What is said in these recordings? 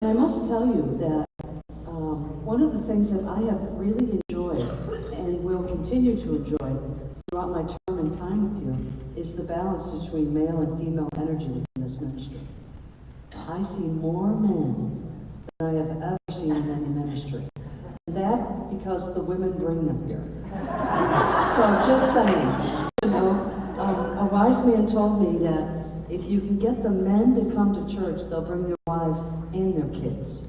And I must tell you that one of the things that I have really enjoyed and will continue to enjoy throughout my term and time with you is the balance between male and female energy within this ministry. I see more men than I have ever seen in any ministry. And that's because the women bring them here. So I'm just saying, you know, a wise man told me that if you can get the men to come to church, they'll bring their wives and their kids.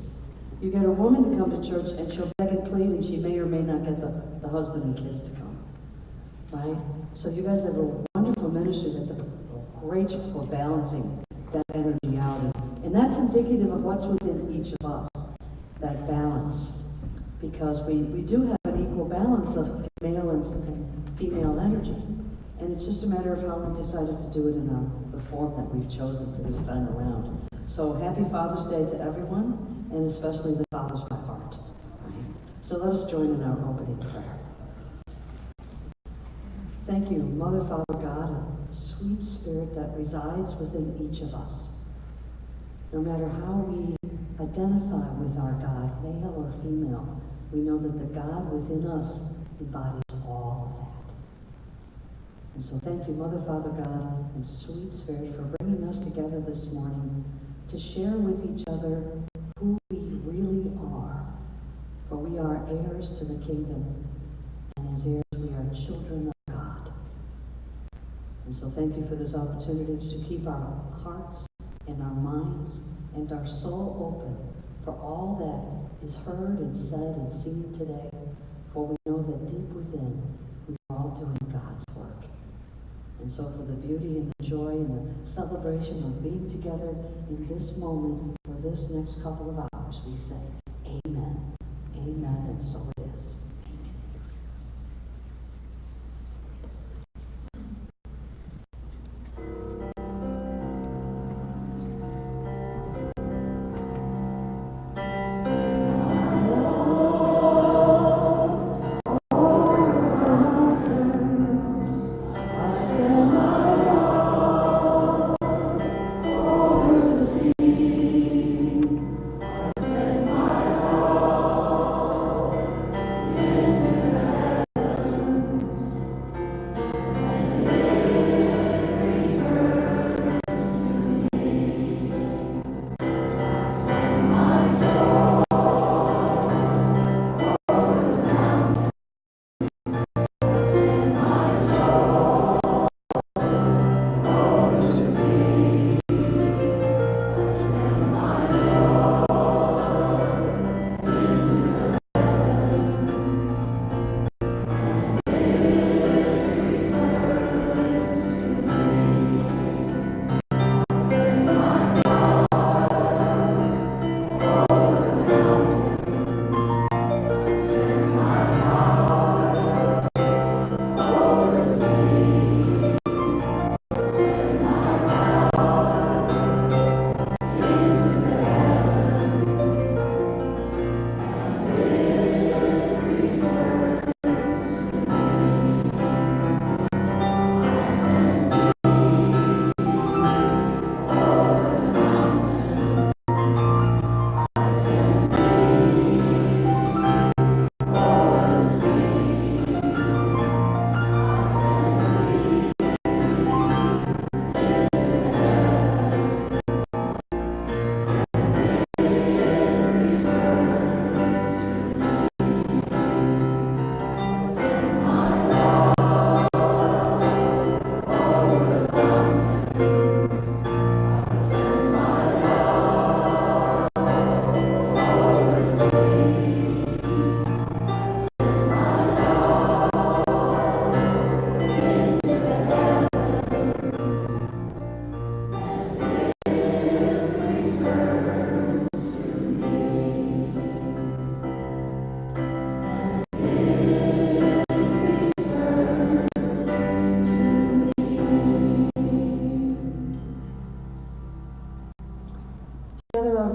You get a woman to come to church and she'll beg and plead and she may or may not get the husband and kids to come. Right? So you guys have a wonderful ministry that does a great job of balancing that energy out. And that's indicative of what's within each of us, that balance. Because we do have an equal balance of male and female energy. And it's just a matter of how we decided to do it in the form that we've chosen for this time around. So happy Father's Day to everyone, and especially the fathers by heart. Right? So let us join in our opening prayer. Thank you, Mother, Father, God, a sweet spirit that resides within each of us. No matter how we identify with our God, male or female, we know that the God within us embodies all of that. And so thank you, Mother, Father, God, and sweet Spirit, for bringing us together this morning to share with each other who we really are. For we are heirs to the kingdom, and as heirs we are children of God. And so thank you for this opportunity to keep our hearts and our minds and our soul open for all that is heard and said and seen today. For we know that deep within, we are all doing God's work. And so for the beauty and the joy and the celebration of being together in this moment for this next couple of hours, we say, Amen, Amen, and so it is.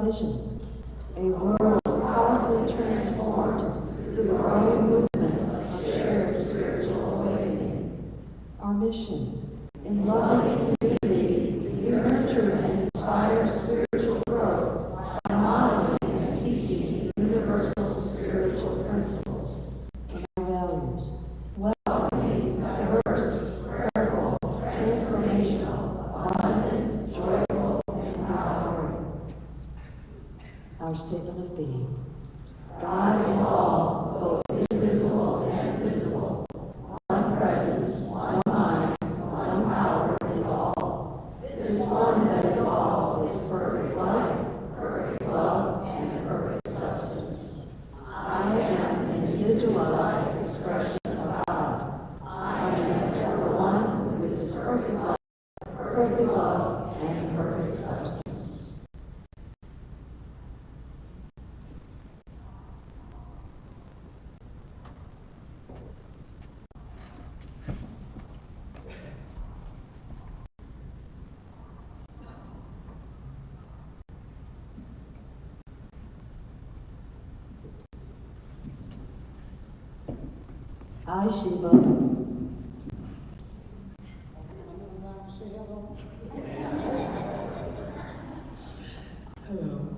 Vision, a world powerfully transformed through the growing movement of shared spiritual awakening. Our mission, in loving community, we nurture and inspire spiritual growth by modeling Our statement of being. God is all, both invisible and visible. One presence, one mind, one power is all. This one that is all is perfect life, perfect love, and perfect substance. I am an individualized expression of God. I am ever one with His perfect life, perfect love, and perfect substance. Hi, Sheba. Hello.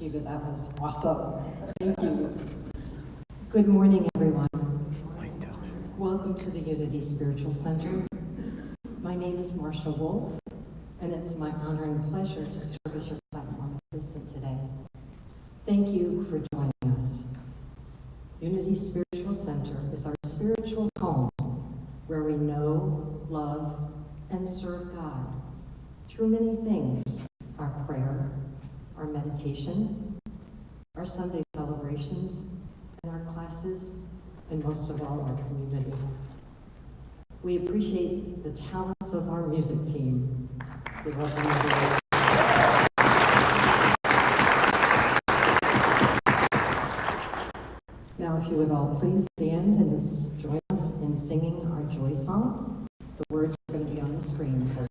Shiva, that was awesome. Thank you. Good morning, everyone. Welcome to the Unity Spiritual Center. My name is Marcia Wolf, and it's my honor and pleasure to serve as your platform assistant today. Thank you for joining us. Unity Spiritual Center is our spiritual home where we know, love, and serve God through many things: our prayer, our meditation, our Sunday celebrations, and our classes, and most of all, our community. We appreciate the talents of our music team. We welcome you. Now, if you would all please stand and join us in singing our joy song. The words are going to be on the screen first.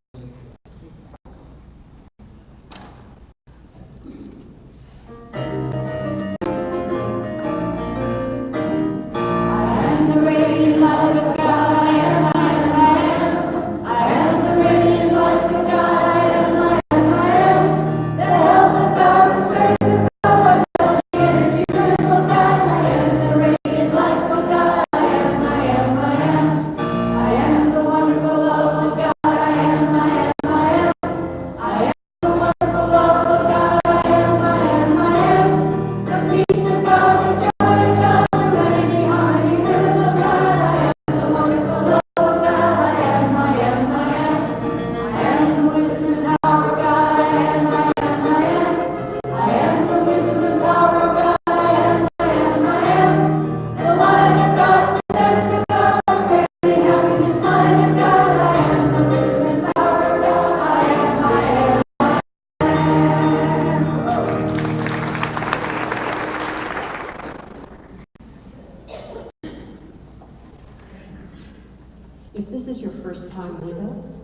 If this is your first time with us,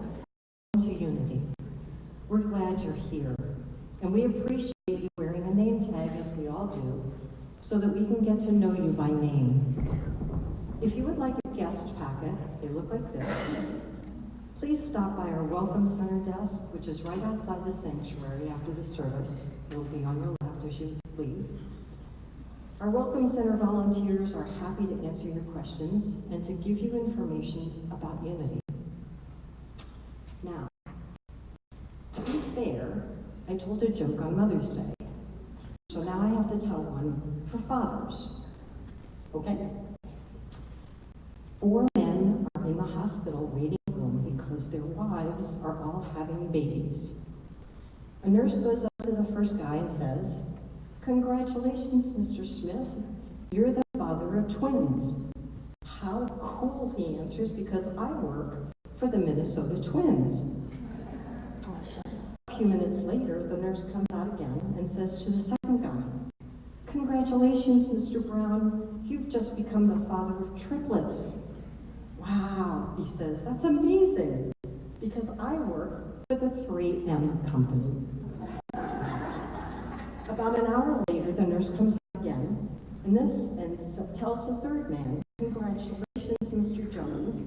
welcome to Unity. We're glad you're here, and we appreciate you wearing a name tag, as we all do, so that we can get to know you by name. If you would like a guest packet, they look like this. Please stop by our Welcome Center desk, which is right outside the sanctuary after the service. It will be on your left as you leave. Our Welcome Center volunteers are happy to answer your questions and to give you information about Unity. Now, to be fair, I told a joke on Mother's Day, so now I have to tell one for fathers. Okay? 4 men are in the hospital waiting room because their wives are all having babies. A nurse goes up to the first guy and says, "Congratulations, Mr. Smith. You're the father of twins." "How cool," he answers, "because I work for the Minnesota Twins." A few minutes later, the nurse comes out again and says to the second guy, "Congratulations, Mr. Brown. You've just become the father of triplets." "Wow," he says, "that's amazing, because I work for the 3M company." About an hour later, the nurse comes out again and tells the third man, "Congratulations, Mr. Jones.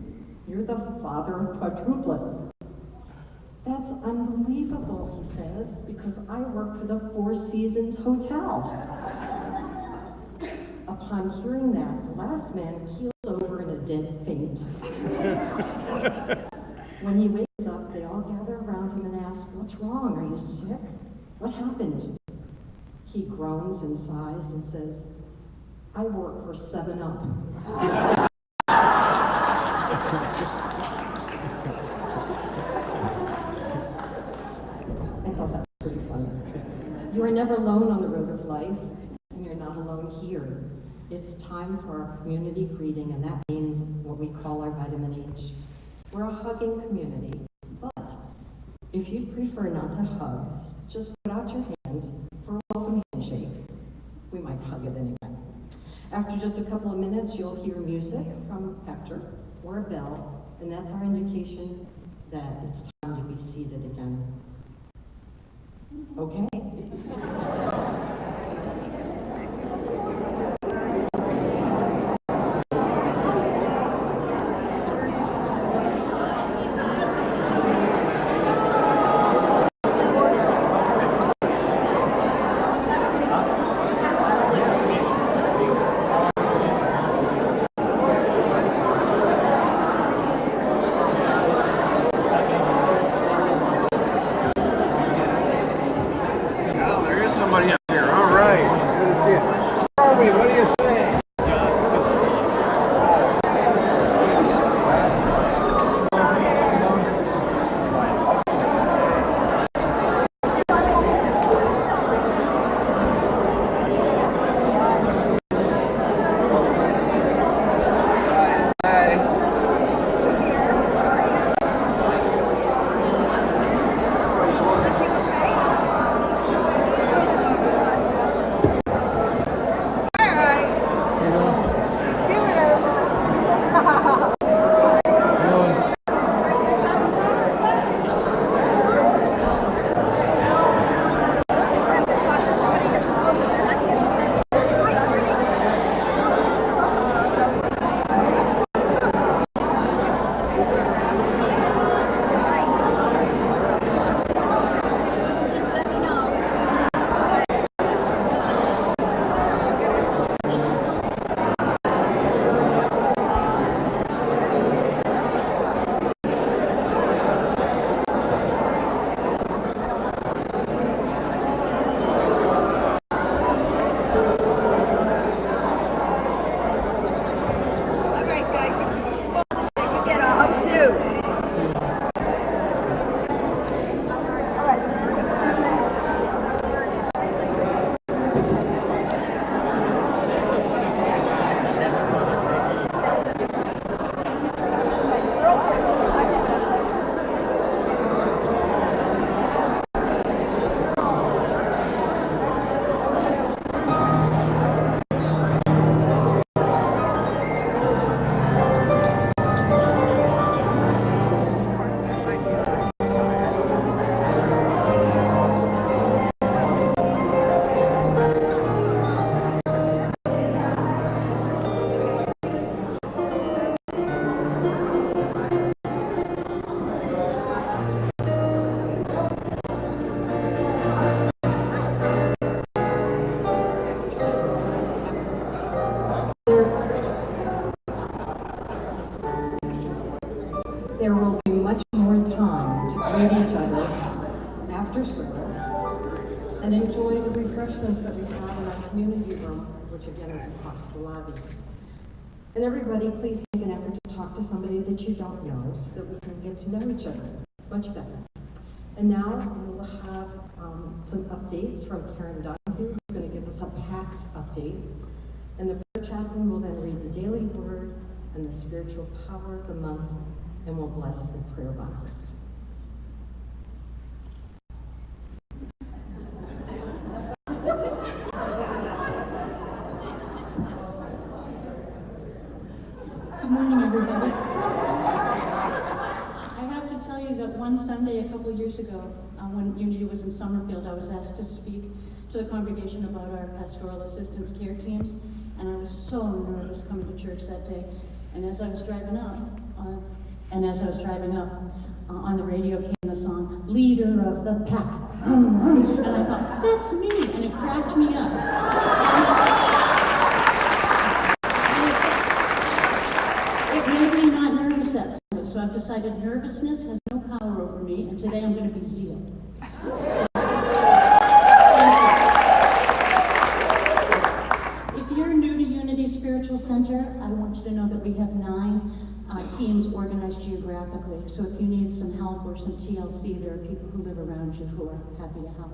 You're the father of quadruplets." "That's unbelievable," he says, "because I work for the Four Seasons Hotel." Upon hearing that, the last man keels over in a dead faint. When he wakes up, they all gather around him and ask, "What's wrong? Are you sick? What happened?" He groans and sighs and says, "I work for 7-Up." I thought that was pretty funny. You are never alone on the road of life, and you're not alone here. It's time for our community greeting, and that means what we call our vitamin H. We're a hugging community, but if you prefer not to hug, just put out your hand for a welcome handshake. We might hug it anyway. After just a couple of minutes, you'll hear music from Hector or a bell, and that's our indication that it's time to be seated again. Okay? There will be much more time to greet each other after service and enjoy the refreshments that we have in our community room, which again is across the lobby. And everybody, please make an effort to talk to somebody that you don't know so that we can get to know each other much better. And now we will have some updates from Karen Donahue, who's going to give us a packed update. And the prayer chaplain will then read the daily word and the spiritual power of the month, and will bless the prayer box. Good morning, everybody. I have to tell you that one Sunday a couple years ago, when Unity was in Summerfield, I was asked to speak to the congregation about our pastoral assistance care teams, and I was so nervous coming to church that day. And as I was driving up, on the radio came the song, "Leader of the Pack." And I thought, that's me, and it cracked me up. It made me not nervous that Sunday, so I've decided nervousness has no power over me, and today I'm going to be zeal. If you're new to Unity Spiritual Center, I want you to know that we have 9 teams organized geographically. So if you need some help or some TLC, there are people who live around you who are happy to help.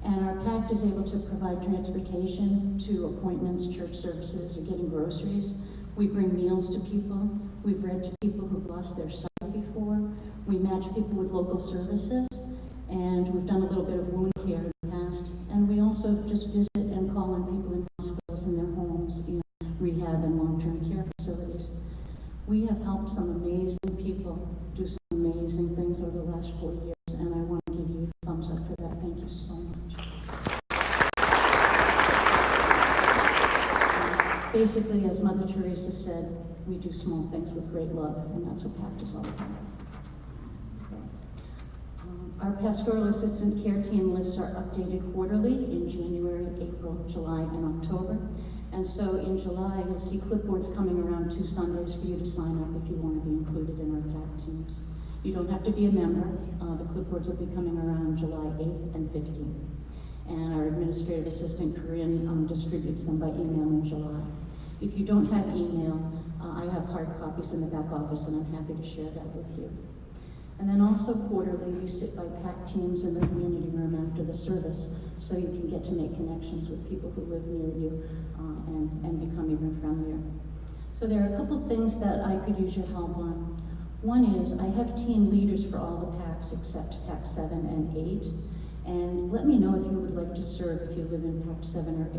And our PACT is able to provide transportation to appointments, church services, or getting groceries. We bring meals to people. We've read to people who've lost their sight before. We match people with local services. And we've done a little bit of wound care in the past. And we also just visit and call on people in hospitals, in their homes, in rehab and long-term care facilities. We have helped some amazing people do some amazing things over the last 4 years, and I want to give you a thumbs up for that. Thank you so much. Basically, as Mother Teresa said, we do small things with great love, and that's what PACT is all about. Our pastoral assistant care team lists are updated quarterly in January, April, July, and October. And so in July, you'll see clipboards coming around 2 Sundays for you to sign up if you want to be included in our PACT teams. You don't have to be a member. The clipboards will be coming around July 8th and 15th. And our administrative assistant, Corinne, distributes them by email in July. If you don't have email, I have hard copies in the back office, and I'm happy to share that with you. And then also quarterly, we sit by PACT teams in the community room after the service, so you can get to make connections with people who live near you and become even friendlier. So there are a couple things that I could use your help on. One is I have team leaders for all the PACs except PAC 7 and 8. And let me know if you would like to serve if you live in PAC 7 or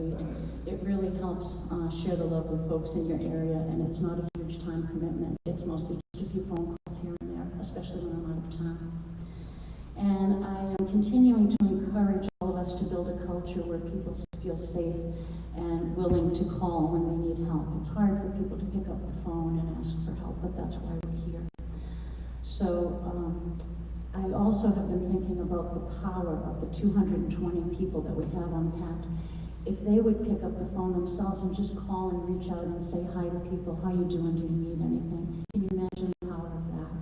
8. It really helps share the love with folks in your area, and it's not a huge time commitment. It's mostly just a few phone calls here and there, especially when I'm out of town. And I am continuing to encourage all of us to build a culture where people feel safe and willing to call when they need help. It's hard for people to pick up the phone and ask for help, but that's why we're here. So I also have been thinking about the power of the 220 people that we have on PACT. If they would pick up the phone themselves and just call and reach out and say hi to people, how you doing, do you need anything? Can you imagine the power of that?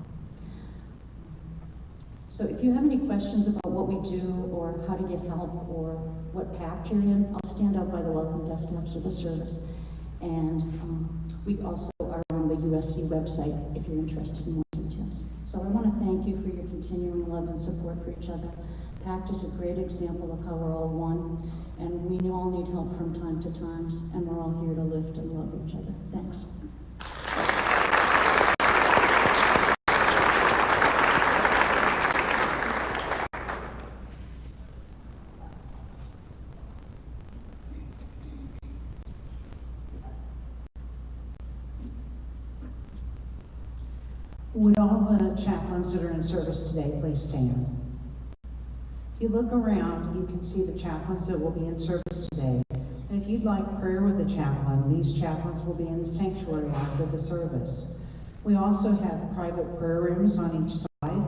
So if you have any questions about what we do or how to get help or what PACT you're in, I'll stand out by the welcome desk after the service. And we also are on the USC website if you're interested in more details. So I want to thank you for your continuing love and support for each other. PACT is a great example of how we're all one, and we all need help from time to time, and we're all here to lift and love each other. Thanks. Would all the chaplains that are in service today please stand? If you look around, you can see the chaplains that will be in service today. And if you'd like prayer with a chaplain, these chaplains will be in the sanctuary after the service. We also have private prayer rooms on each side.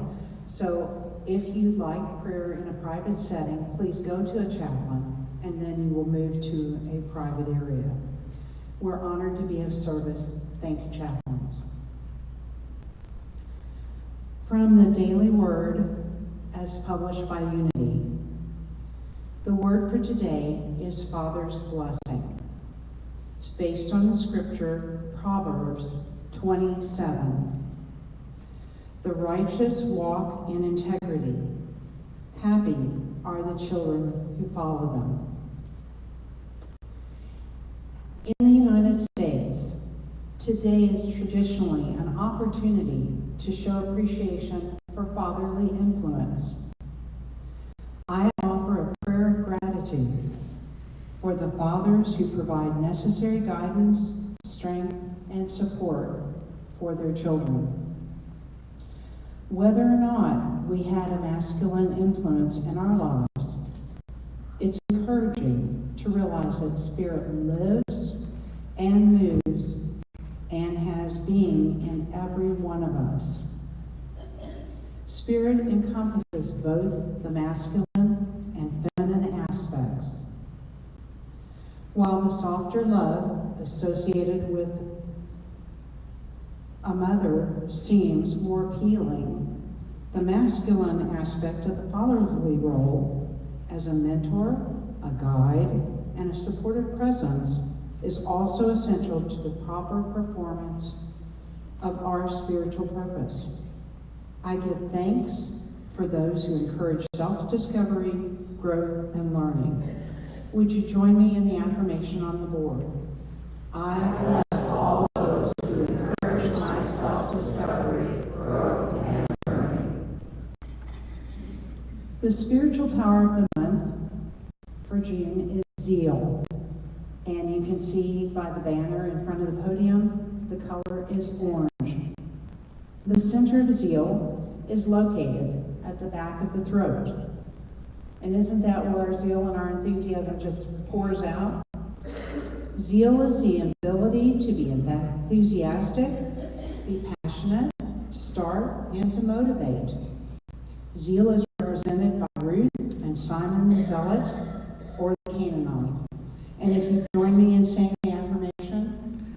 So if you'd like prayer in a private setting, please go to a chaplain and then you will move to a private area. We're honored to be of service. Thank you, chaplains. From the Daily Word as published by Unity. The word for today is Father's Blessing. It's based on the scripture Proverbs 27. The righteous walk in integrity. Happy are the children who follow them. In the United States, today is traditionally an opportunity to show appreciation for fatherly influence. I offer a prayer of gratitude for the fathers who provide necessary guidance, strength, and support for their children. Whether or not we had a masculine influence in our lives, it's encouraging to realize that Spirit lives and moves and has being in every one of us. Spirit encompasses both the masculine and feminine aspects. While the softer love associated with a mother seems more appealing, the masculine aspect of the fatherly role as a mentor, a guide, and a supportive presence is also essential to the proper performance of our spiritual purpose. I give thanks for those who encourage self-discovery, growth, and learning. Would you join me in the affirmation on the board? I bless all those who encourage my self-discovery, growth, and learning. The spiritual power of the month for June is zeal. And you can see by the banner in front of the podium, the color is orange. The center of zeal is located at the back of the throat. And isn't that where our zeal and our enthusiasm just pours out? Zeal is the ability to be enthusiastic, be passionate, start, and to motivate. Zeal is represented by Ruth and Simon the Zealot, or the Canaanite. And if you join me in saying the affirmation,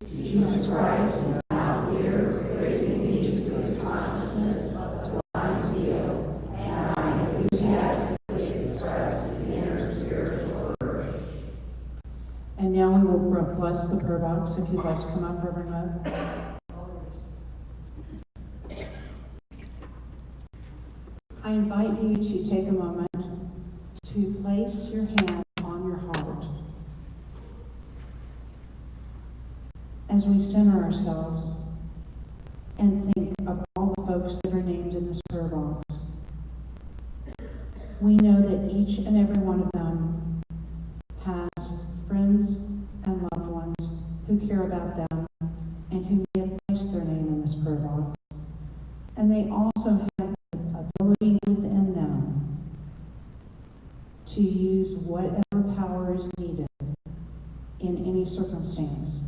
Jesus Christ is now here, raising me to his consciousness of divine zeal, and I enthusiastically express the inner spiritual urge. And now we will bless the prayer box. If you'd like to come up, Reverend Moe. I invite you to take a moment to place your hand on your heart as we center ourselves and think of all the folks that are named in this prayer box. We know that each and every one of them has friends and loved ones who care about them and who may have placed their name in this prayer box. And they also have the ability within them to use whatever power is needed in any circumstance,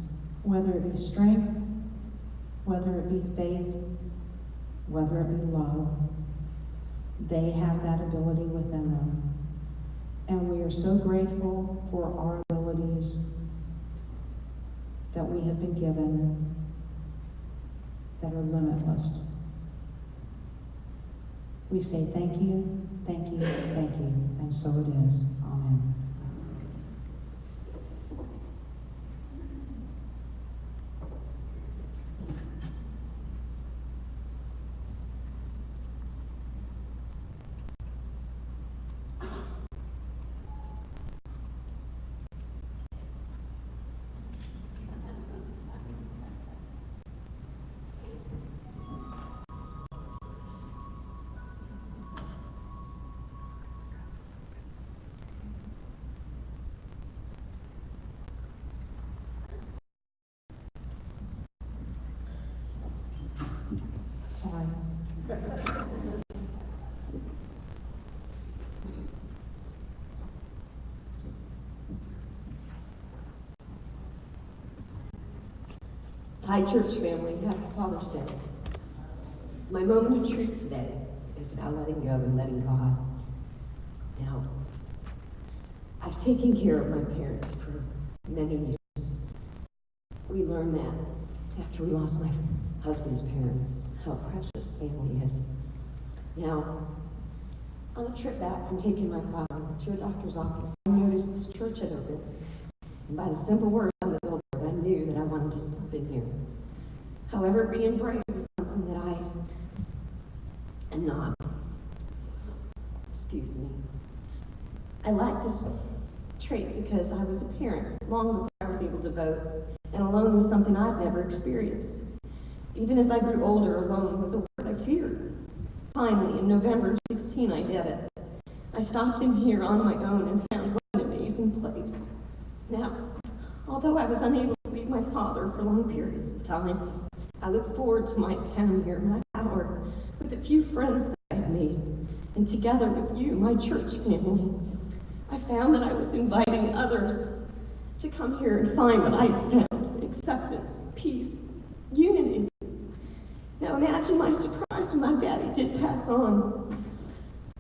whether it be strength, whether it be faith, whether it be love. They have that ability within them. And we are so grateful for our abilities that we have been given that are limitless. We say thank you, thank you, thank you, and so it is. Amen. Sorry. Hi, church family. Happy Father's Day. My moment of truth today is about letting go and letting God. Now, I've taken care of my parents for many years. We learned that after we lost my husband's parents, how precious family is. Now, on a trip back from taking my father to a doctor's office, I noticed this church had opened. And by the simple words on the billboard, I knew that I wanted to stop in here. However, being brave is something that I am not. Excuse me. I like this trait because I was a parent long before I was able to vote, and alone was something I'd never experienced. Even as I grew older, alone was a word I feared. Finally, in November of 16, I did it. I stopped in here on my own and found what an amazing place. Now, although I was unable to leave my father for long periods of time, I look forward to my time here, my hour, with a few friends that I've made, and together with you, my church family. I found that I was inviting others to come here and find what I had found: acceptance, peace, unity. Now imagine my surprise when my daddy did pass on.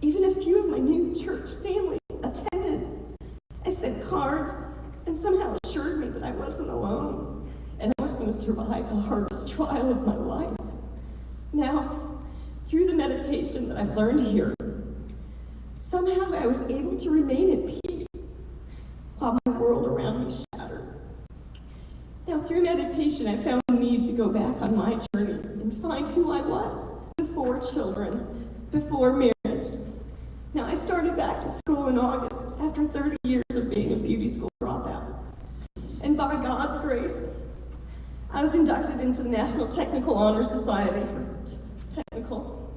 Even a few of my new church family attended and sent cards and somehow assured me that I wasn't alone and I was going to survive the hardest trial of my life. Now, through the meditation that I've learned here, somehow I was able to remain at peace while my world around me shattered. Now, through meditation, I found the need to go back on my journey and find who I was before children, before marriage. Now, I started back to school in August after 30 years of being a beauty school dropout. And by God's grace, I was inducted into the National Technical Honor Society for Technical.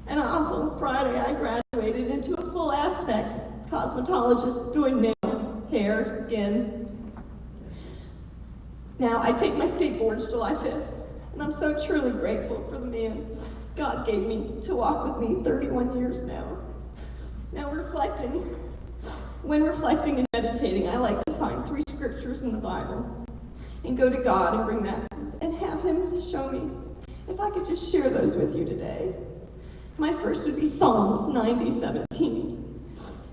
And also, Friday, I graduated into a full aspect cosmetologist doing nails, hair, skin. Now, I take my state boards July 5th, and I'm so truly grateful for the man God gave me to walk with me 31 years now. Now, when reflecting and meditating, I like to find 3 scriptures in the Bible and go to God and bring that and have Him show me. If I could just share those with you today. My first would be Psalms 90:17.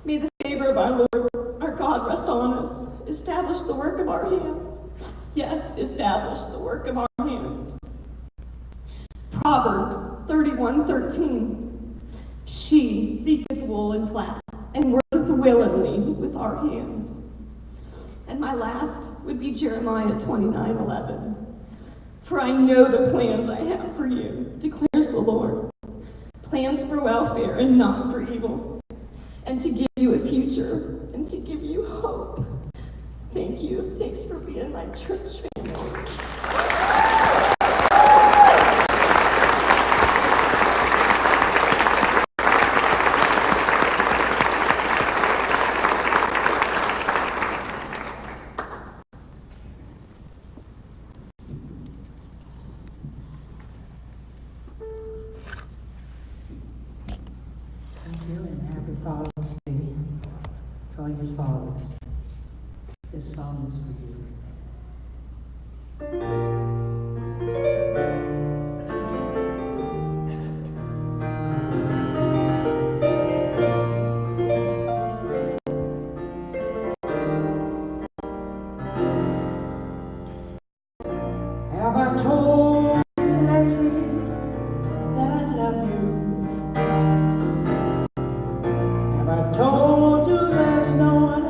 May the favor of our Lord, our God, rest on us. Establish the work of our hands. Yes, establish the work of our hands. Proverbs 31:13. She seeketh wool and flax, and worketh willingly with our hands. And my last would be Jeremiah 29:11. For I know the plans I have for you, declares the Lord. Plans for welfare and not for evil, and to give you a future and to give you hope. Thank you. Thanks for being my church family. Thank you, and happy Father's Day to all your fathers. This song is for you. Have I told you lately that I love you? Have I told you there's no one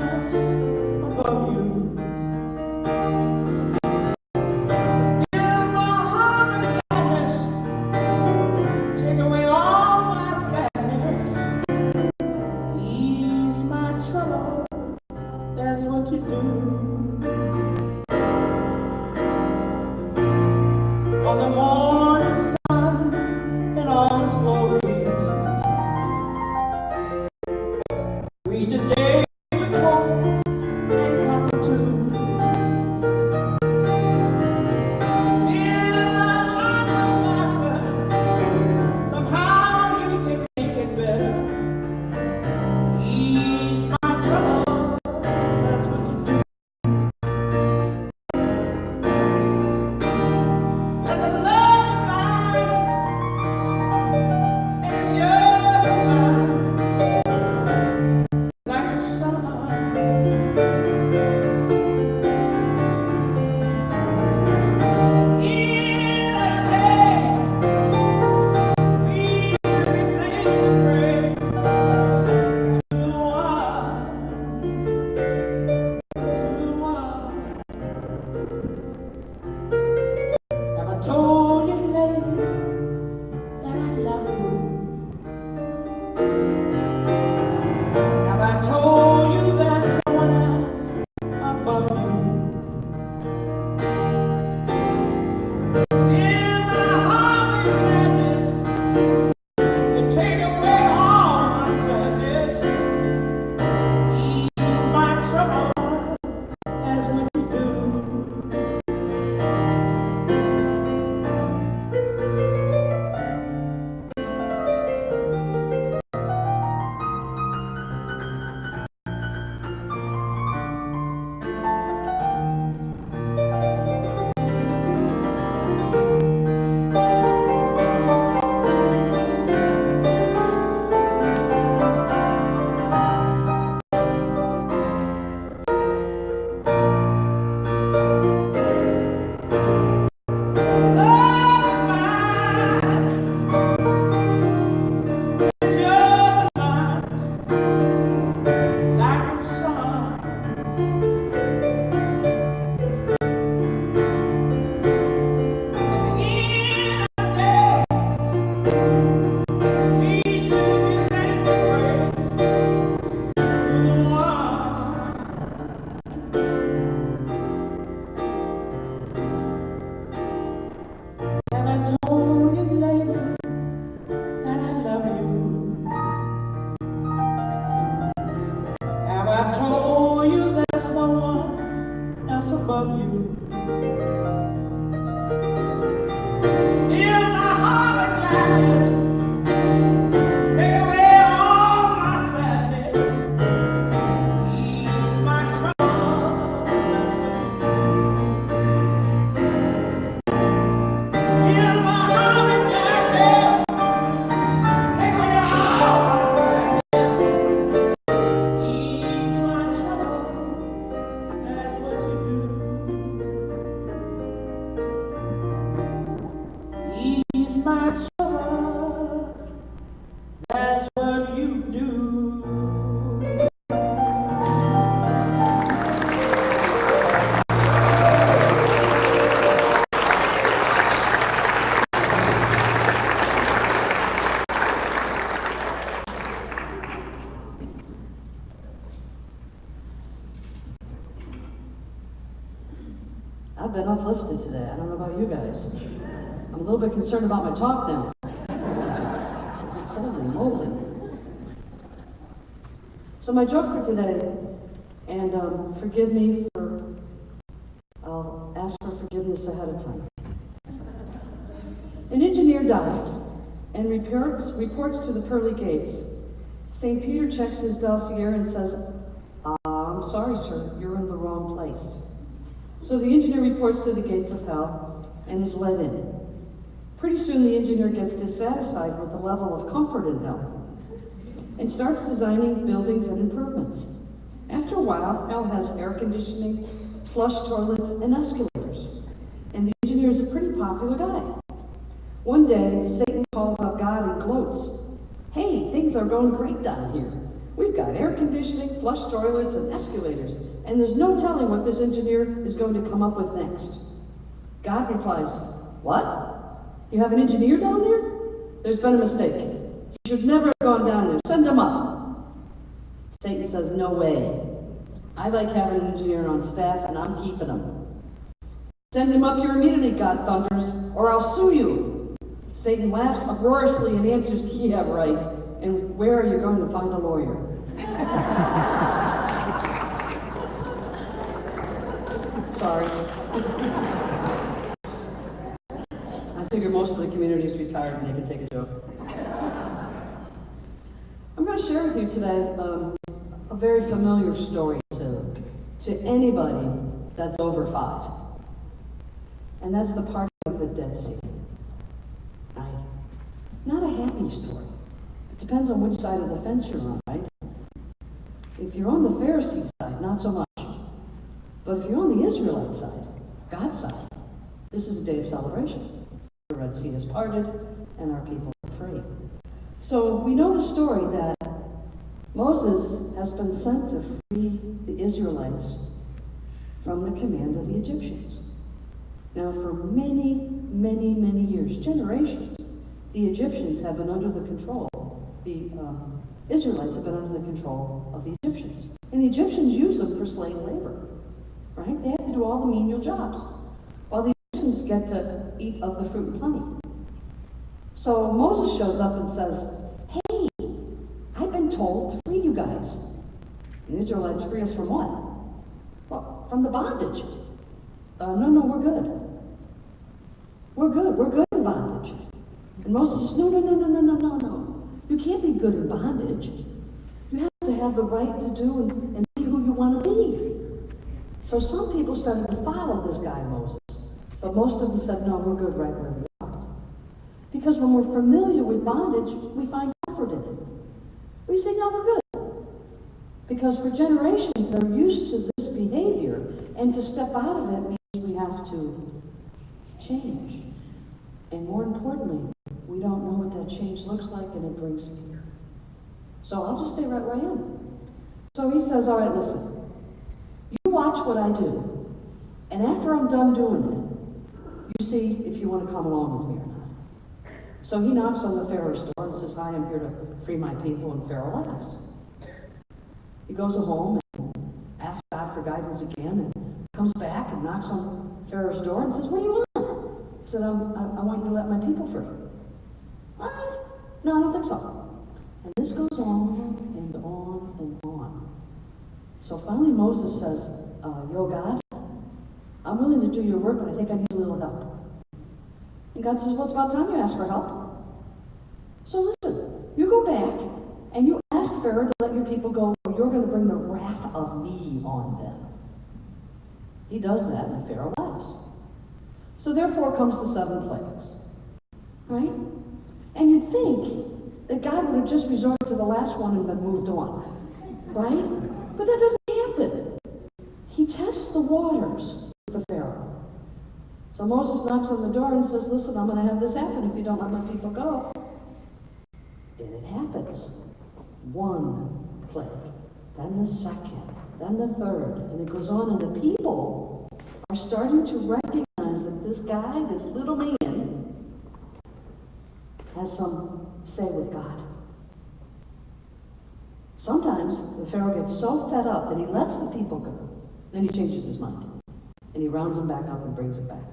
my trouble. That's what you do. I've been uplifted today. I don't know about you guys. I'm a little bit concerned about my talk now. Holy moly. So my joke for today, and forgive me for, I'll ask for forgiveness ahead of time. An engineer died and reports to the pearly gates. St. Peter checks his dossier and says, I'm sorry, sir, you're in the wrong place. So the engineer reports to the gates of hell and is let in. Pretty soon the engineer gets dissatisfied with the level of comfort in hell and starts designing buildings and improvements. After a while, hell has air conditioning, flush toilets, and escalators. And the engineer is a pretty popular guy. One day, Satan calls up God and gloats. Hey, things are going great down here. We've got air conditioning, flush toilets, and escalators, and there's no telling what this engineer is going to come up with next. God replies, what? You have an engineer down there? There's been a mistake. You should never have gone down there. Send him up. Satan says, no way. I like having an engineer on staff, and I'm keeping him. Send him up here immediately, God thunders, or I'll sue you. Satan laughs uproariously and answers, yeah, right. And where are you going to find a lawyer? Sorry. I figure most of the community is retired and they can take a joke. I'm going to share with you today a very familiar story to anybody that's over 5. And that's the party of the Dead Sea. Right? Not a happy story. It depends on which side of the fence you're on, right? If you're on the Pharisee side, not so much. But if you're on the Israelite side, God's side, this is a day of celebration. The Red Sea is parted, and our people are free. So we know the story that Moses has been sent to free the Israelites from the command of the Egyptians. Now, for many, many, many years, generations, the Egyptians have been under the control. The Israelites have been under the control of the Egyptians. And the Egyptians use them for slave labor, right? They have to do all the menial jobs, while the Egyptians get to eat of the fruit and plenty. So Moses shows up and says, hey, I've been told to free you guys. And the Israelites free us from what? Well, from the bondage. No, we're good. We're good in bondage. And Moses says, no. You can't be good in bondage. You have to have the right to do and be who you want to be. So some people started to follow this guy, Moses. But most of them said, no, we're good right where we are. Because when we're familiar with bondage, we find comfort in it. We say, no, we're good. Because for generations, they're used to this behavior, and to step out of it means we have to change. And more importantly, we don't know what that change looks like, and it brings fear. So I'll just stay right where I am. So he says, all right, listen, you watch what I do, and after I'm done doing it, you see if you want to come along with me or not. So he knocks on the Pharaoh's door and says, hi, I'm here to free my people, and Pharaoh laughs. He goes home and asks God for guidance again, and comes back and knocks on Pharaoh's door and says, what do you want? He said, I want you to let my people free. What? No, I don't think so. And this goes on and on and on. So finally Moses says, yo, God, I'm willing to do your work, but I think I need a little help. And God says, well, it's about time you ask for help. So listen, you go back and you ask Pharaoh to let your people go, or you're going to bring the wrath of me on them. He does that, and Pharaoh laughs. So therefore comes the 7 plagues. Right? And you'd think that God would have just resorted to the last one and been moved on. Right? But that doesn't happen. He tests the waters with the Pharaoh. So Moses knocks on the door and says, listen, I'm going to have this happen if you don't let my people go. And it happens. One plague, then the second, then the third, and it goes on, and the people are starting to recognize that this guy, this little man, has some say with God. Sometimes the Pharaoh gets so fed up that he lets the people go. Then he changes his mind. And he rounds them back up and brings it back.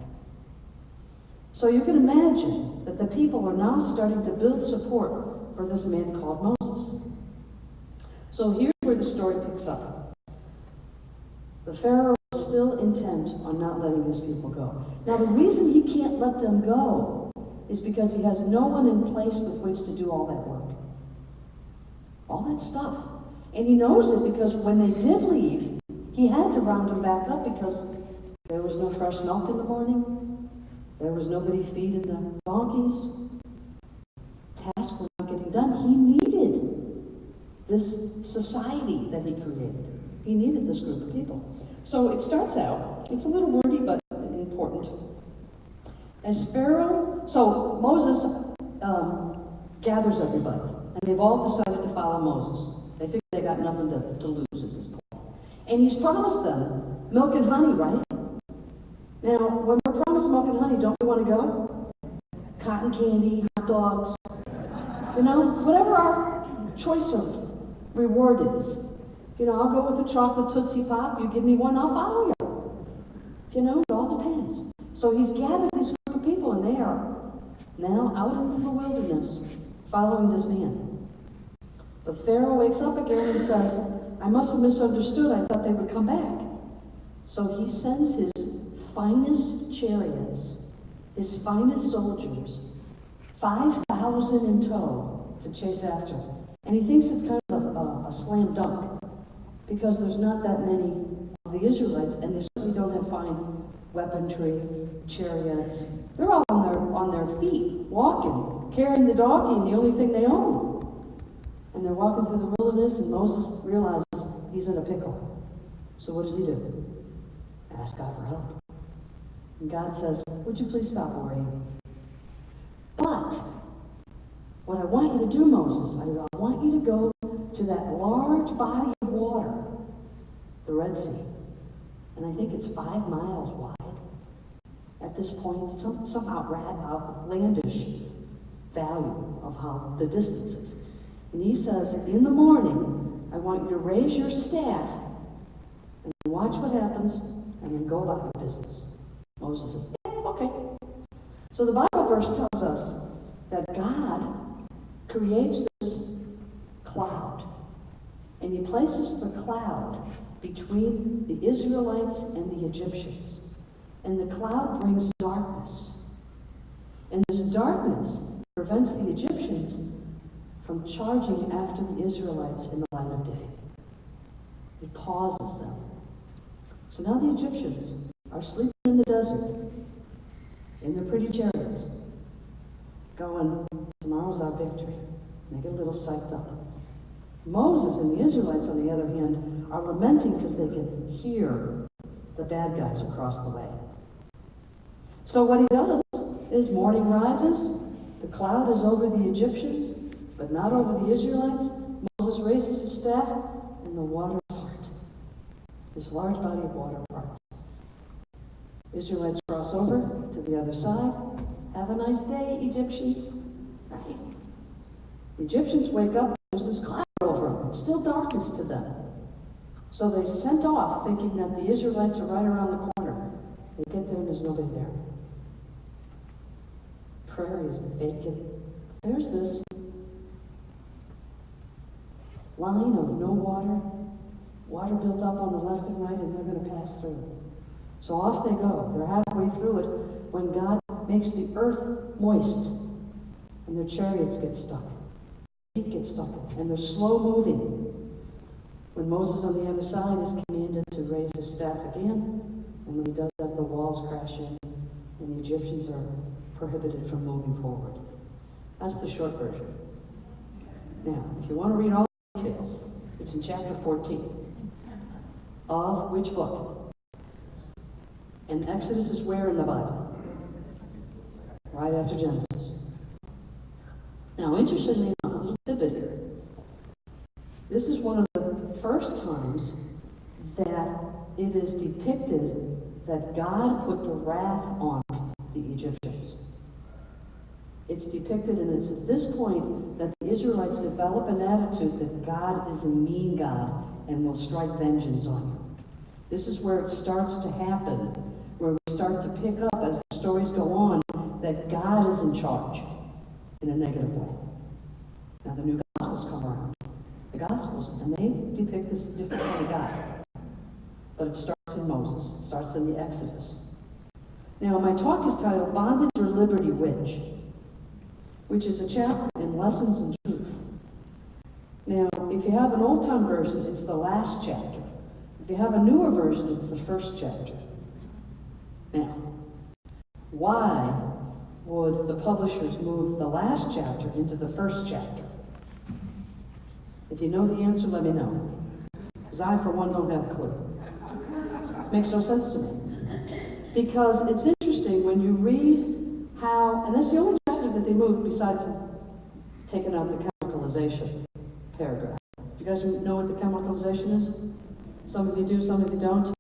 So you can imagine that the people are now starting to build support for this man called Moses. So here's where the story picks up. The Pharaoh is still intent on not letting his people go. Now the reason he can't let them go is because he has no one in place with which to do all that work. All that stuff. And he knows it because when they did leave, he had to round them back up because there was no fresh milk in the morning. There was nobody feeding the donkeys. Tasks were not getting done. He needed this society that he created. He needed this group of people. So it starts out, it's a little wordy, but important. As Pharaoh, so Moses gathers everybody, and they've all decided to follow Moses. They figure they got nothing to lose at this point. And he's promised them milk and honey, right? Now, when we're promised milk and honey, don't we want to go? Cotton candy, hot dogs, whatever our choice of reward is. I'll go with a chocolate Tootsie Pop. You give me one, I'll follow you. It all depends. So he's gathered this group of people, and they are now out into the wilderness following this man. But Pharaoh wakes up again and says, I must have misunderstood. I thought they would come back. So he sends his finest chariots, his finest soldiers, 5,000 in tow to chase after. And he thinks it's kind of a slam dunk because there's not that many of the Israelites, and they certainly don't have fine weaponry, chariots. They're all on their feet, walking, carrying the donkey, and the only thing they own. And they're walking through the wilderness, and Moses realizes he's in a pickle. So what does he do? Ask God for help. And God says, would you please stop worrying? But what I want you to do, Moses, I want you to go to that large body of water, the Red Sea. And I think it's 5 miles wide. At this point, some outlandish value of how the distance is. And he says, in the morning, I want you to raise your staff and watch what happens, and then go about your business. Moses says, yeah, okay. So the Bible verse tells us that God creates this cloud, and he places the cloud between the Israelites and the Egyptians. And the cloud brings darkness. And this darkness prevents the Egyptians from charging after the Israelites in the light of day. It pauses them. So now the Egyptians are sleeping in the desert, in their pretty chariots, going, tomorrow's our victory. And they get a little psyched up. Moses and the Israelites, on the other hand, are lamenting because they can hear the bad guys across the way. So what he does is morning rises, the cloud is over the Egyptians, but not over the Israelites. Moses raises his staff, and the waters part. This large body of water parts. Israelites cross over to the other side. Have a nice day, Egyptians. Right? The Egyptians wake up, there's this cloud over them. It's still darkness to them. So they sent off thinking that the Israelites are right around the corner. They get there and there's nobody there. Prairie is vacant. There's this line of no water built up on the left and right, and they're going to pass through. So off they go. They're halfway through it when God makes the earth moist, and their chariots get stuck. Feet get stuck, and they're slow moving. When Moses on the other side is commanded to raise his staff again, and when he does that, the walls crash in, and the Egyptians are prohibited from moving forward. That's the short version. Now, if you want to read all the details, it's in chapter 14. Of which book? And Exodus is where in the Bible? right after Genesis. Now, interestingly enough, a little tidbit here. This is one of the first times that it is depicted that God put the wrath on the Egyptians. It's depicted, and it's at this point that the Israelites develop an attitude that God is a mean God and will strike vengeance on you. This is where it starts to happen, where we start to pick up as the stories go on that God is in charge in a negative way. Now the new Gospels come around. The Gospels, and they depict this different kind of God. But it starts in Moses. It starts in the Exodus. Now my talk is titled Bondage or Liberty which is a chapter in Lessons in Truth. Now, if you have an old-time version, it's the last chapter. If you have a newer version, it's the first chapter. Now, why would the publishers move the last chapter into the first chapter? If you know the answer, let me know. Because I, for one, don't have a clue. Makes no sense to me. Because it's interesting when you read how, and that's the only chapter that they moved besides taking out the chemicalization paragraph. Do you guys know what the chemicalization is? Some of you do, some of you don't.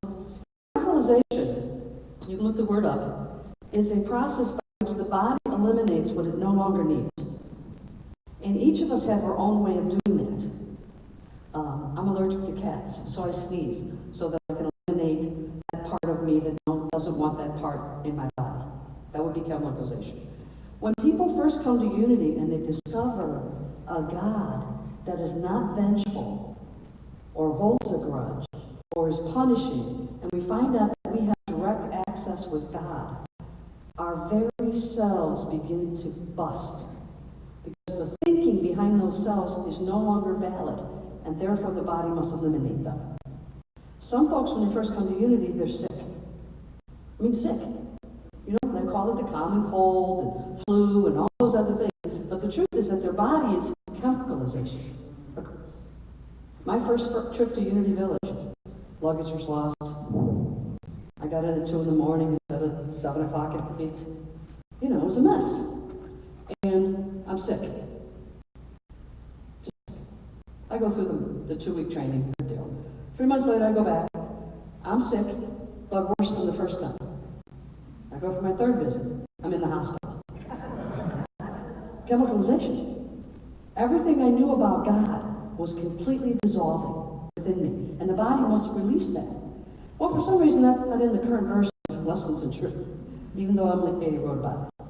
Chemicalization, you can look the word up, is a process by which the body eliminates what it no longer needs. And each of us have our own way of doing that. I'm allergic to cats, so I sneeze so that I can eliminate that part of me that doesn't want that part in my body. That would be chemicalization. When people first come to unity and they discover a God that is not vengeful or holds a grudge or is punishing, and we find out that we have direct access with God, our very cells begin to bust because the thinking behind those cells is no longer valid, and therefore the body must eliminate them. Some folks, when they first come to unity, they're sick. I mean, sick. You know, they call it the common cold and flu and all those other things. But the truth is that their body is chemicalization. My first trip to Unity Village, luggage was lost. I got in at 2 in the morning instead of 7 o'clock at night. You know, it was a mess. And I'm sick. I go through the 2-week training deal. 3 months later, I go back. I'm sick, but worse than the first time. I go for my 3rd visit. I'm in the hospital. Chemicalization. Everything I knew about God was completely dissolving within me, and the body must release that. Well, for some reason, that's not in the current version of Lessons in Truth, even though Emily Cady wrote about it.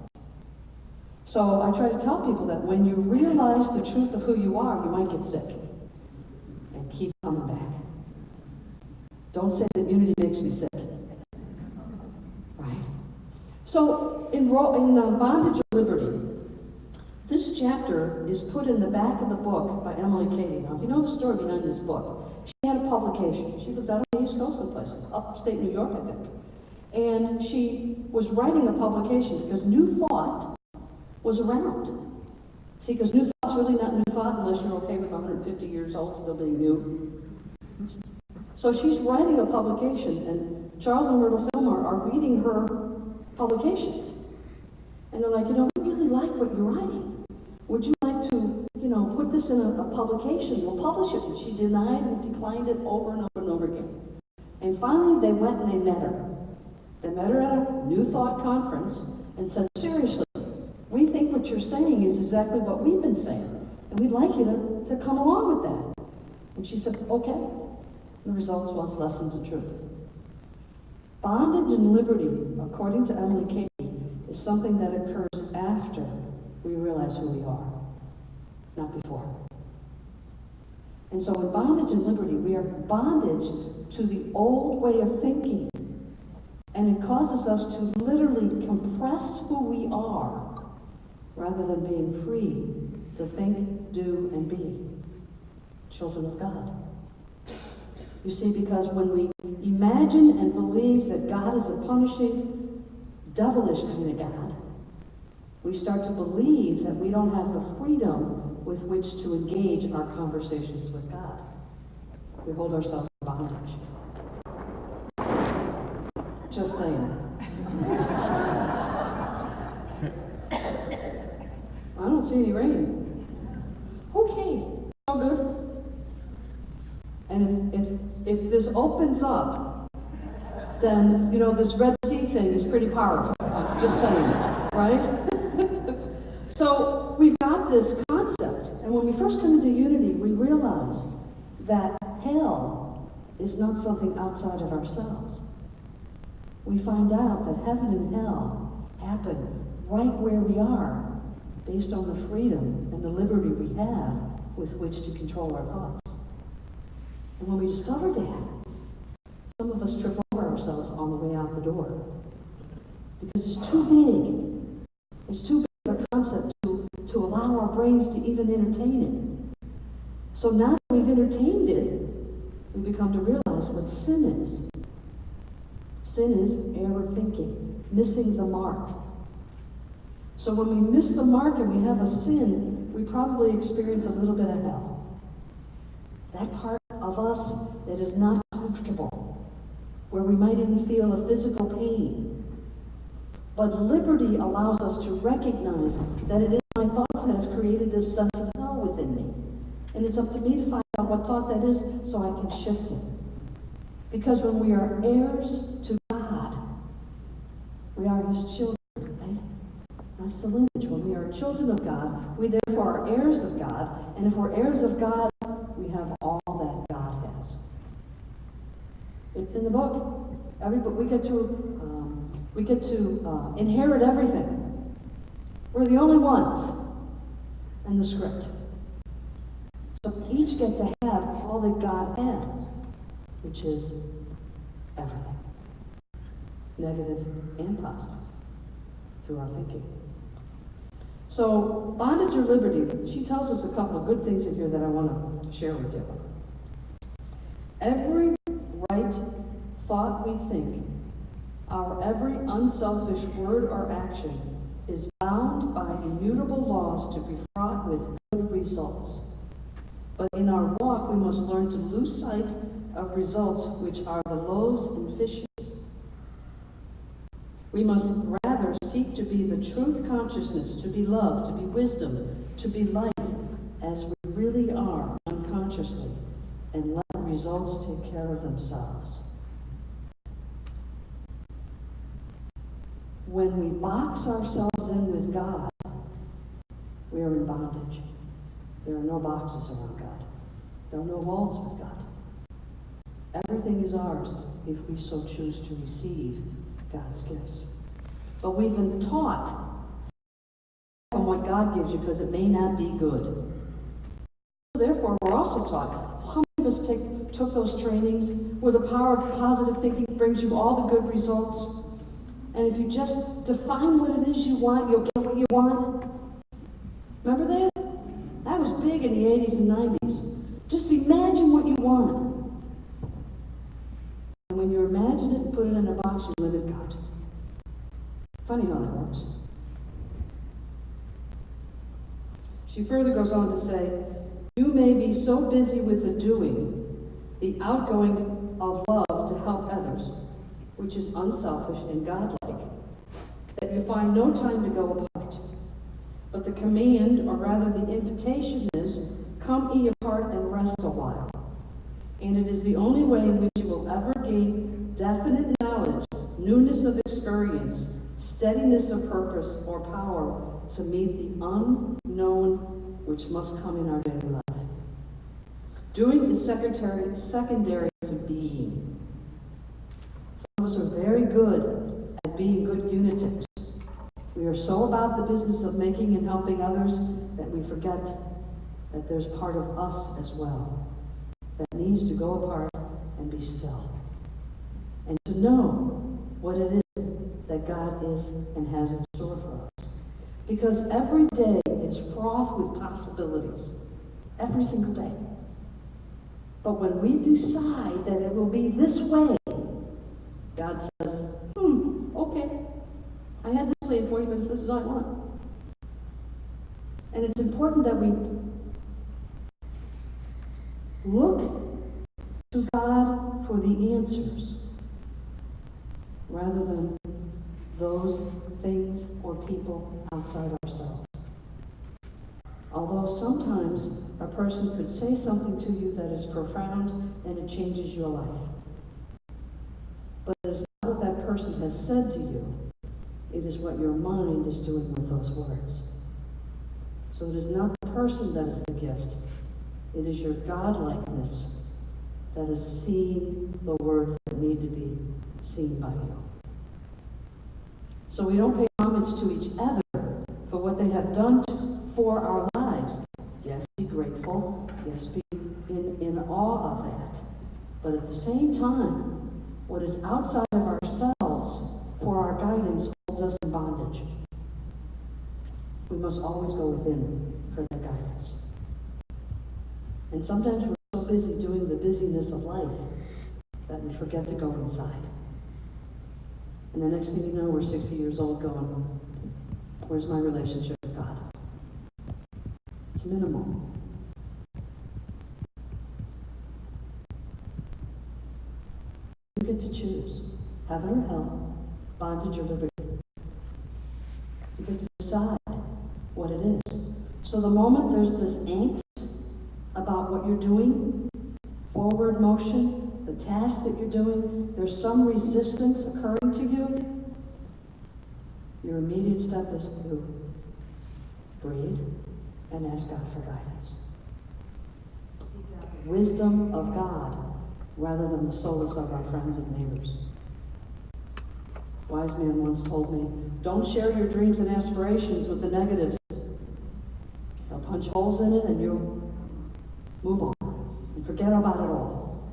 So I try to tell people that when you realize the truth of who you are, you might get sick. And keep coming back. Don't say that unity makes me sick. Right? So in Bondage or Liberty, this chapter is put in the back of the book by Emily Cady. Now, if you know the story behind this book, she had a publication. She lived out on the East Coast someplace, upstate New York, I think. And she was writing a publication because New Thought was around. See, because New Thought's really not New Thought unless you're okay with 150 years old still being new. So she's writing a publication, and Charles and Myrtle Fillmore are reading her publications. And they're like, you know, we really like what you're writing. Would you like to, you know, put this in a publication? We'll publish it. And she denied and declined it over and over and over again. And finally, they went and they met her. They met her at a New Thought conference and said, seriously, we think what you're saying is exactly what we've been saying, and we'd like you to come along with that. And she said, okay. The result was Lessons in Truth. Bondage and liberty, according to Emily Cady, is something that occurs after we realize who we are, not before. And so in bondage and liberty, we are bondage to the old way of thinking. And it causes us to literally compress who we are rather than being free to think, do, and be children of God. You see, because when we imagine and believe that God is a punishing, devilish kind of God, we start to believe that we don't have the freedom with which to engage in our conversations with God. We hold ourselves in bondage. Just saying. don't see any rain. Okay, all good. And if this opens up, then, you know, this Red Sea thing is pretty powerful. Just saying, right? So we've got this concept, and when we first come into unity, we realize that hell is not something outside of ourselves. We find out that heaven and hell happen right where we are, based on the freedom and the liberty we have with which to control our thoughts. And when we discover that, some of us trip over ourselves on the way out the door. Because it's too big. It's too big a concept to allow our brains to even entertain it. So now that we've entertained it, we become to realize what sin is. Sin is error thinking, missing the mark. So when we miss the mark and we have a sin, we probably experience a little bit of hell. That part of us that is not comfortable, where we might even feel a physical pain. But liberty allows us to recognize that it is my thoughts that have created this sense of hell within me. And it's up to me to find out what thought that is so I can shift it. Because when we are heirs to God, we are His children, right? That's the lineage. When we are children of God, we therefore are heirs of God. And if we're heirs of God, we have all that God has. It's in the book. We get to inherit everything. We're the only ones in the script. So we each get to have all that God has, which is everything, negative and positive, through our thinking. So, bondage or liberty, she tells us a couple of good things in here that I want to share with you. Every right thought we think, our every unselfish word or action is bound by immutable laws to be fraught with good results. But in our walk, we must learn to lose sight of results which are the loaves and fishes. We must rather seek to be the truth consciousness, to be love, to be wisdom, to be life as we really are unconsciously, and let the results take care of themselves. When we box ourselves in with God, we are in bondage. There are no boxes around God. There are no walls with God. Everything is ours if we so choose to receive God's gifts. But we've been taught from what God gives you because it may not be good. Therefore, we're also taught, how many of us took those trainings where the power of positive thinking brings you all the good results? And if you just define what it is you want, you'll get what you want. Remember that? That was big in the 80s and 90s. Just imagine what you want. And when you imagine it and put it in a box, you limit God. Funny how that works. She further goes on to say, you may be so busy with the doing, the outgoing of love to help others, which is unselfish and godlike, that you find no time to go apart. But the command, or rather the invitation is, come ye apart and rest a while. And it is the only way in which you will ever gain definite knowledge, newness of experience, steadiness of purpose, or power to meet the unknown which must come in our daily life. Doing is secondary to being. Some of us are very good at being good unitics. We are so about the business of making and helping others that we forget that there's part of us as well that needs to go apart and be still. And to know what it is that God is and has in store for us. Because every day is fraught with possibilities. Every single day. But when we decide that it will be this way, God says, okay, I had this plan for you, but this is all I want. And it's important that we look to God for the answers rather than those things or people outside ourselves. Although sometimes a person could say something to you that is profound and it changes your life. But it is not what that person has said to you. It is what your mind is doing with those words. So it is not the person that is the gift. It is your godlikeness that is seeing the words that need to be seen by you. So we don't pay homage to each other for what they have done for our lives. Yes, be grateful. Yes, be in awe of that. But at the same time, what is outside of ourselves for our guidance holds us in bondage. We must always go within for that guidance. And sometimes we're so busy doing the busyness of life that we forget to go inside. And the next thing you know, we're 60 years old going, where's my relationship with God? It's minimal. You get to choose heaven or hell, bondage or liberty. You get to decide what it is. So the moment there's this angst about what you're doing, forward motion, the task that you're doing, there's some resistance occurring to you, your immediate step is to breathe and ask God for guidance. Wisdom of God rather than the solace of our friends and neighbors. Wise man once told me, don't share your dreams and aspirations with the negatives. They'll punch holes in it and you'll move on and forget about it all.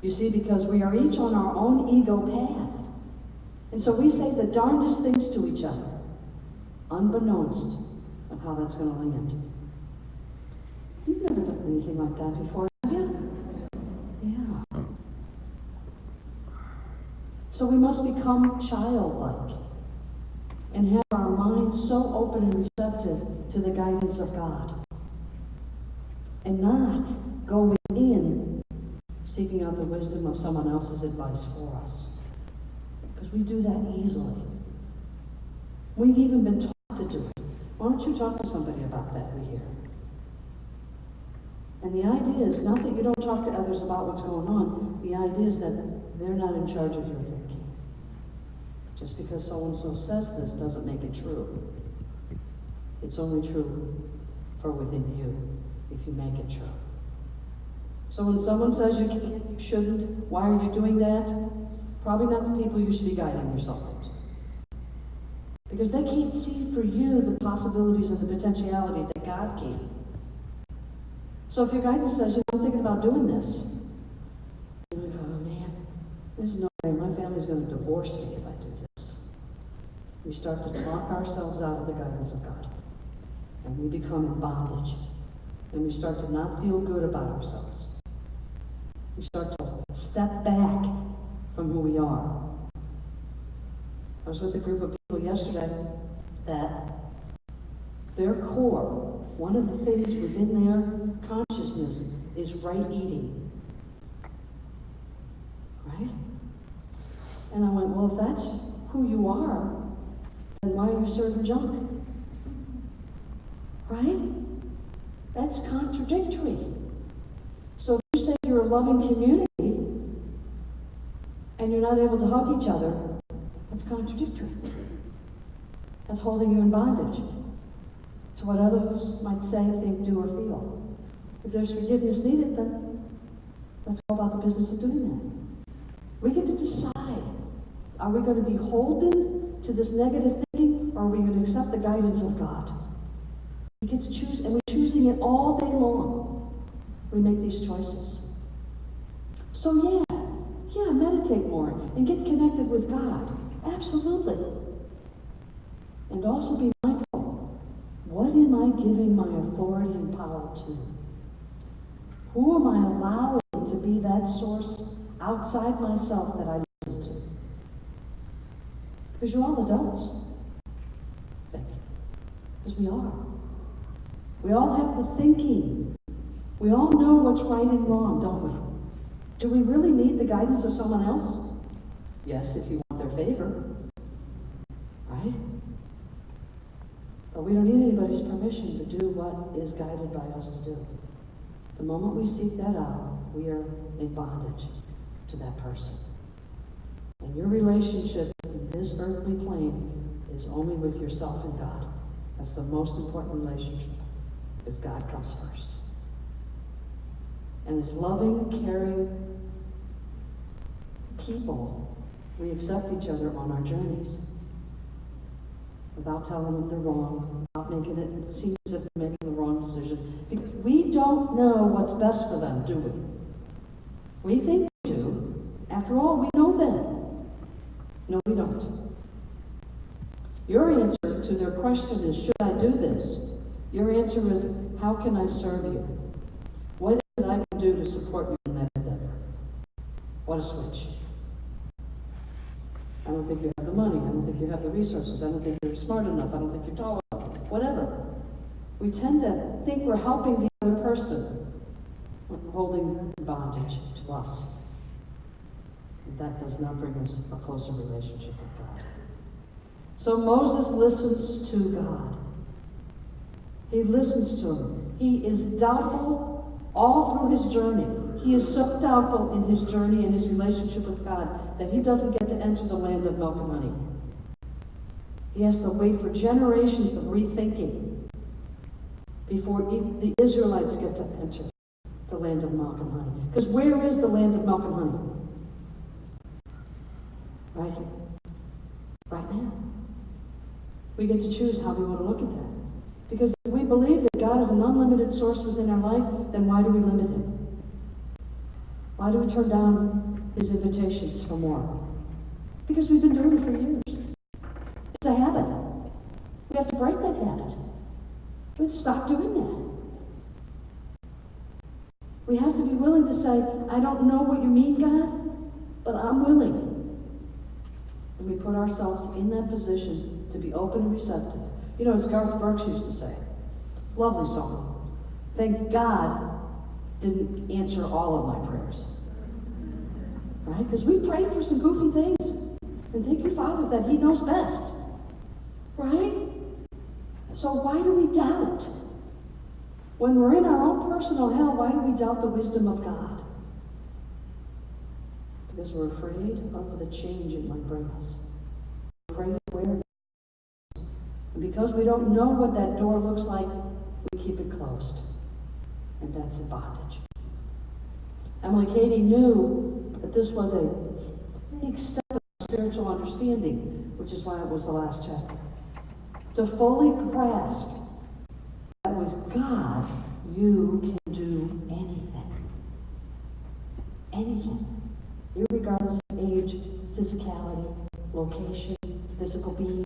You see, because we are each on our own ego path. And so we say the darndest things to each other, unbeknownst of how that's going to land. You've never done anything like that before, have you? Yeah. So we must become childlike and have our minds so open and receptive to the guidance of God. And not go within seeking out the wisdom of someone else's advice for us. Because we do that easily. We've even been taught to do it. Why don't you talk to somebody about that, we hear? And the idea is not that you don't talk to others about what's going on. The idea is that they're not in charge of your thinking. Just because so-and-so says this doesn't make it true. It's only true for within you if you make it true. So when someone says you can't, you shouldn't, why are you doing that? Probably not the people you should be guiding yourself into. Because they can't see for you the possibilities and the potentiality that God can. So if your guidance says, I'm thinking about doing this, you're like, oh man, there's no way my family's going to divorce me if I do this. We start to talk ourselves out of the guidance of God. And we become in bondage. And we start to not feel good about ourselves. We start to step back from who we are. I was with a group of people yesterday that their core, one of the things within their consciousness is right eating. Right? And I went, well, if that's who you are, then why are you serving junk? Right? That's contradictory. So if you say you're a loving community and you're not able to hug each other, that's contradictory. That's holding you in bondage to what others might say, think, do, or feel. If there's forgiveness needed, then let's go about the business of doing that. We get to decide, are we going to be holden to this negative thinking, or are we going to accept the guidance of God? We get to choose, and we're choosing it all day long. We make these choices. So yeah, meditate more and get connected with God. Absolutely. And also be mindful. What am I giving my authority and power to? Who am I allowing to be that source outside myself that I listen to? Because you're all adults. Thank you. Because we are. We all have the thinking. We all know what's right and wrong, don't we? Do we really need the guidance of someone else? Yes, if you want their favor. Right? But we don't need anybody's permission to do what is guided by us to do. The moment we seek that out, we are in bondage to that person. And your relationship in this earthly plane is only with yourself and God. That's the most important relationship, because God comes first. And as loving, caring people, we accept each other on our journeys without telling them they're wrong, without making it seem as if they're making the wrong decision. Because we don't know what's best for them, do we? We think we do. After all, we know them. No, we don't. Your answer to their question is, should I do this? Your answer is, how can I serve you? What is it I can do to support you in that endeavor? What a switch. I don't think you have the money. I don't think you have the resources. I don't think you're smart enough. I don't think you're tall enough. Whatever. We tend to think we're helping the other person. We're holding bondage to us. And that does not bring us a closer relationship with God. So Moses listens to God. He listens to him. He is doubtful all through his journey. He is so doubtful in his journey and his relationship with God that he doesn't get to enter the land of milk and honey. He has to wait for generations of rethinking before the Israelites get to enter the land of milk and honey. Because where is the land of milk and honey? Right here. Right now. We get to choose how we want to look at that. Because if we believe that God is an unlimited source within our life, then why do we limit him? Why do we turn down his invitations for more? Because we've been doing it for years. It's a habit. We have to break that habit. We have to stop doing that. We have to be willing to say, I don't know what you mean, God, but I'm willing. And we put ourselves in that position to be open and receptive. You know, as Garth Brooks used to say, lovely song, thank God didn't answer all of my prayers. Right? Because we prayed for some goofy things. And thank you, Father, that he knows best. Right? So why do we doubt? When we're in our own personal hell, why do we doubt the wisdom of God? Because we're afraid of the change it might bring us. We're afraid of where it is. And because we don't know what that door looks like, we keep it closed. And that's a bondage. Emily Cady knew that this was a big step of spiritual understanding, which is why it was the last chapter. To fully grasp that with God, you can do anything. Anything. Irregardless of age, physicality, location, physical being.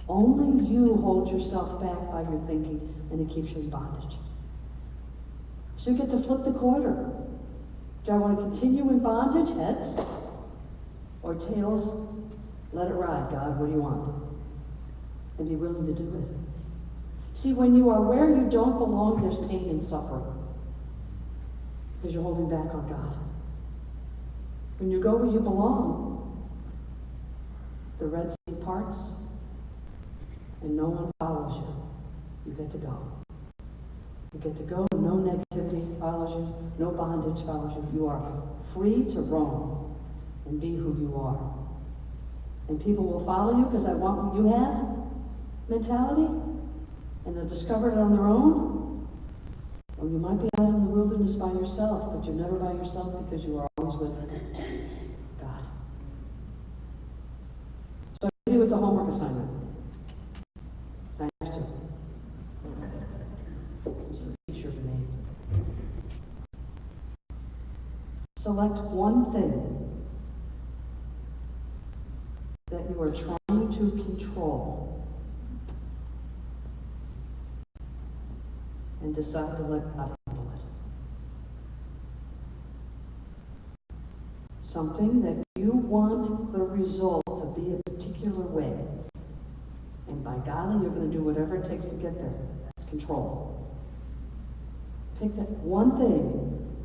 Only you hold yourself back by your thinking, and it keeps you in bondage. So you get to flip the quarter. Do I want to continue in bondage, heads? Or tails? Let it ride, God. What do you want? And be willing to do it. See, when you are where you don't belong, there's pain and suffering. Because you're holding back on God. When you go where you belong, the Red Sea parts, and no one follows you. You get to go. You get to go, no negativity follows you, no bondage follows you. You are free to roam and be who you are. And people will follow you because I want what you have mentality, and they'll discover it on their own. Or you might be out in the wilderness by yourself, but you're never by yourself because you are always with God. So I leave you with the homework assignment. I have to. This is a teacher to me. Select one thing that you are trying to control and decide to let God handle it. Something that you want the result to be a particular way. And by golly, you're going to do whatever it takes to get there. That's control. Pick that one thing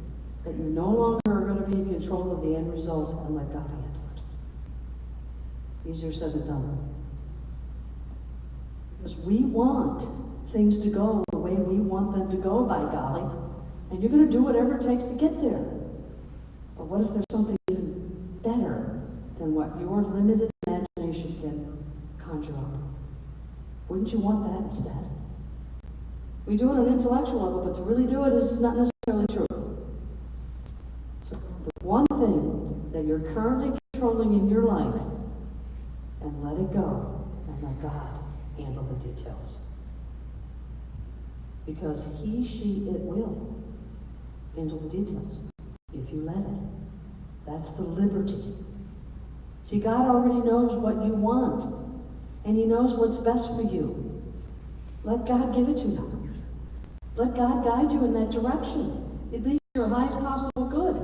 that you no longer are going to be in control of the end result and let God handle it. Easier said than done. Because we want things to go the way we want them to go, by golly. And you're going to do whatever it takes to get there. But what if there's something even better than what your limited imagination can conjure up? Wouldn't you want that instead? We do it on an intellectual level, but to really do it is not necessarily true. So the one thing that you're currently controlling in your life, and let it go, and let God handle the details. Because he, she, it will handle the details if you let it. That's the liberty. See, God already knows what you want, and he knows what's best for you. Let God give it to you. Let God guide you in that direction. It leads to your highest possible good,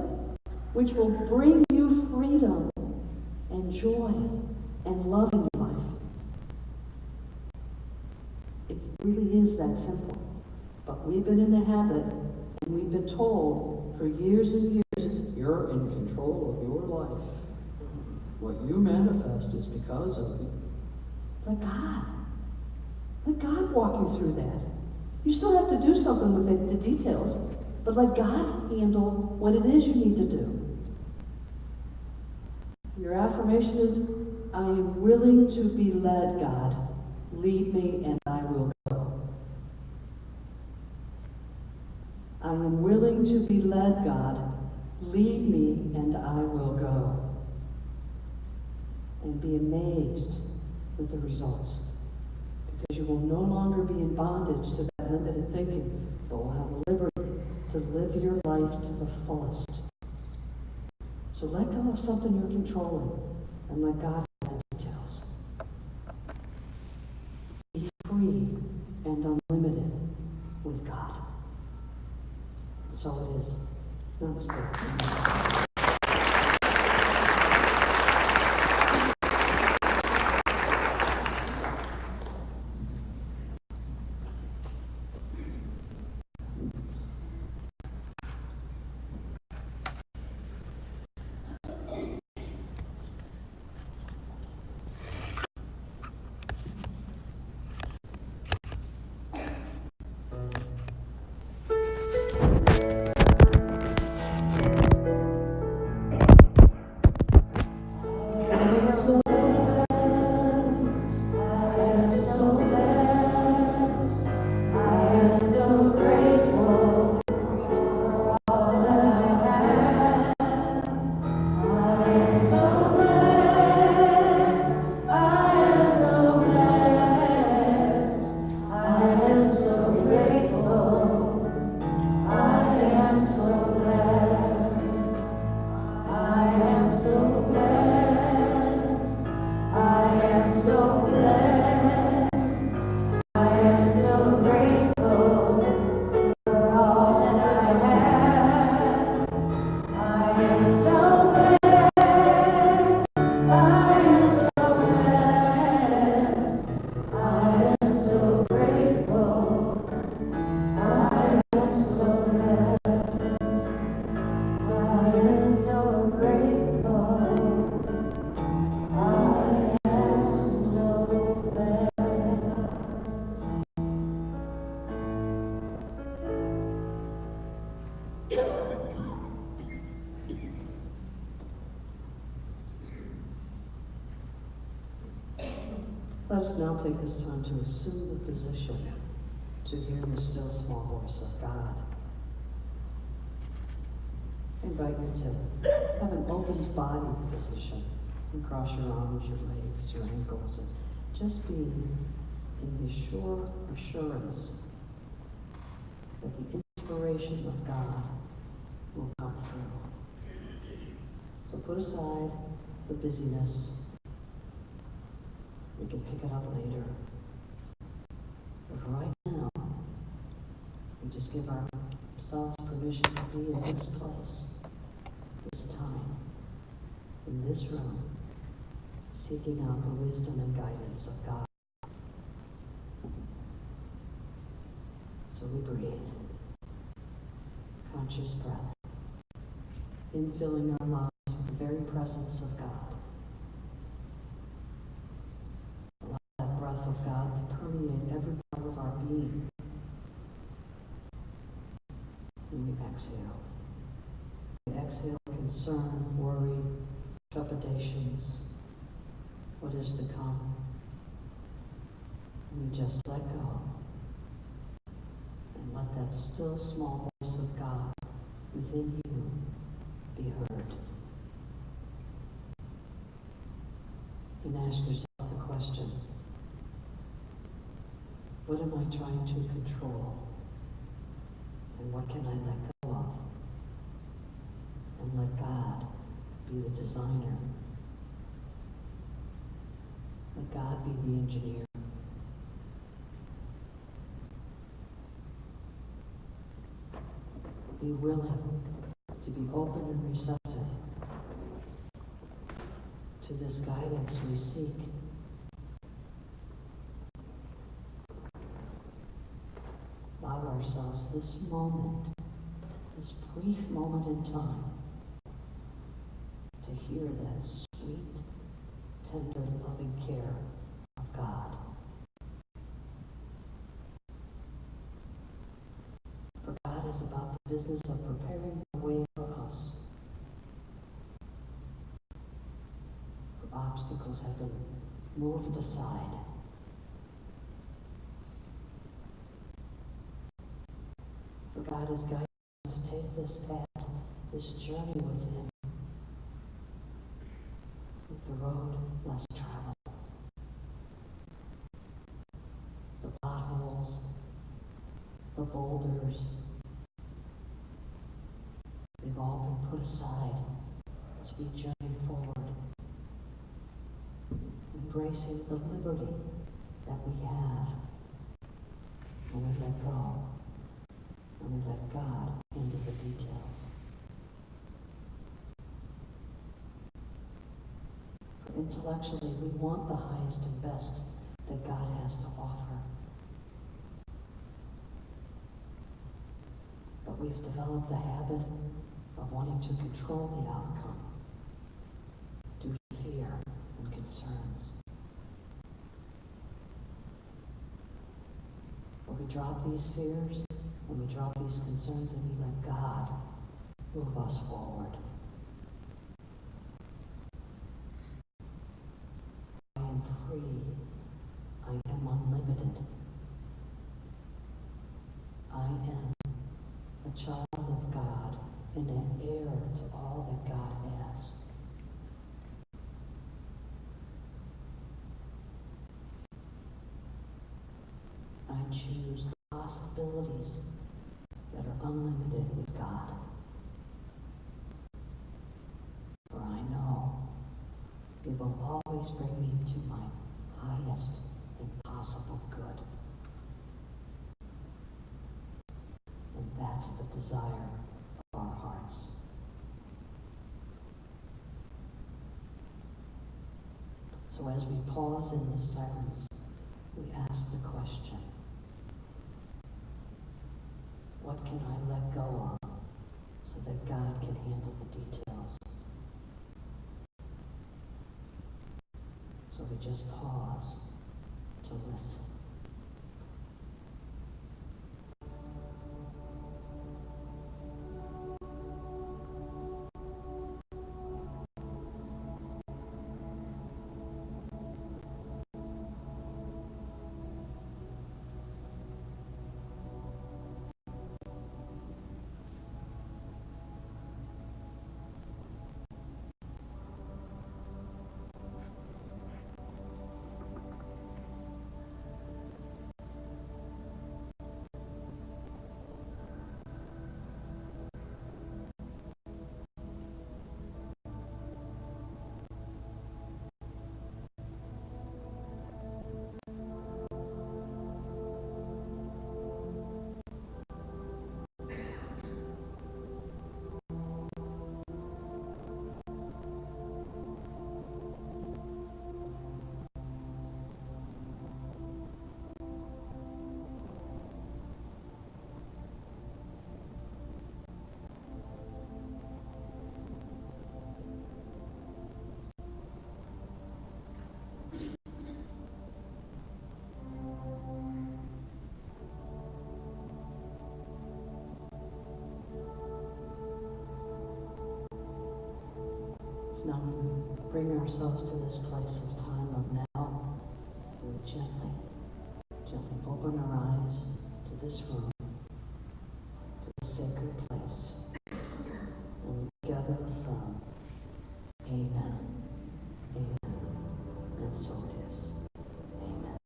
which will bring you freedom and joy and love in your life. It really is that simple. But we've been in the habit, and we've been told for years and years, you're in control of your life. What you manifest is because of you. Let God walk you through that. You still have to do something with it, the details, but let God handle what it is you need to do. Your affirmation is, I am willing to be led, God. Lead me and I will go. I am willing to be led, God. Lead me and I will go. And be amazed with the results. Because you will no longer be in bondage to that limited thinking, but will have liberty to live your life to the fullest. So let go of something you're controlling and let God have the details. Be free and unlimited with God. And so it is. Namaste. Let us now take this time to assume the position to hear the still small voice of God. I invite you to have an opened body position and cross your arms, your legs, your ankles, and just be in the sure assurance that the inspiration of God will come through. So put aside the busyness. We can pick it up later. But right now, we just give ourselves permission to be in this place, this time, in this room, seeking out the wisdom and guidance of God. So we breathe. Conscious breath. Infilling our lives with the very presence of God. Allow that breath of God to permeate And you exhale. You exhale concern, worry, trepidations, what is to come. And you just let go. And let that still small voice of God within you be heard. And ask yourself the question, what am I trying to control? And what can I let go of? And let God be the designer. Let God be the engineer. Be willing to be open and receptive to this guidance we seek. Allow ourselves this moment, this brief moment in time, to hear that sweet, tender, loving care of God. For God is about the business of preparing the way for us. For obstacles have been moved aside. For God is guiding us to take this path, this journey with Him, with the road less traveled. The potholes, the boulders, they've all been put aside as we journey forward, embracing the liberty that we have when we let go, when we let God into the details. For intellectually, we want the highest and best that God has to offer. But we've developed the habit of wanting to control the outcome due to fear and concerns. When we drop these fears, when we drop these concerns, and we let God move us forward. I am free. I am unlimited. I am a child of God and an heir to all that God has. I choose the possibilities that are unlimited with God. For I know it will always bring me to my highest and possible good. And that's the desire of our hearts. So as we pause in this silence, we ask the question, what can I let go of so that God can handle the details? So we just pause to listen. So now we bring ourselves to this place of time of now. We gently open our eyes to this room, to the sacred place. And we together affirm, Amen. Amen. And so it is. Amen.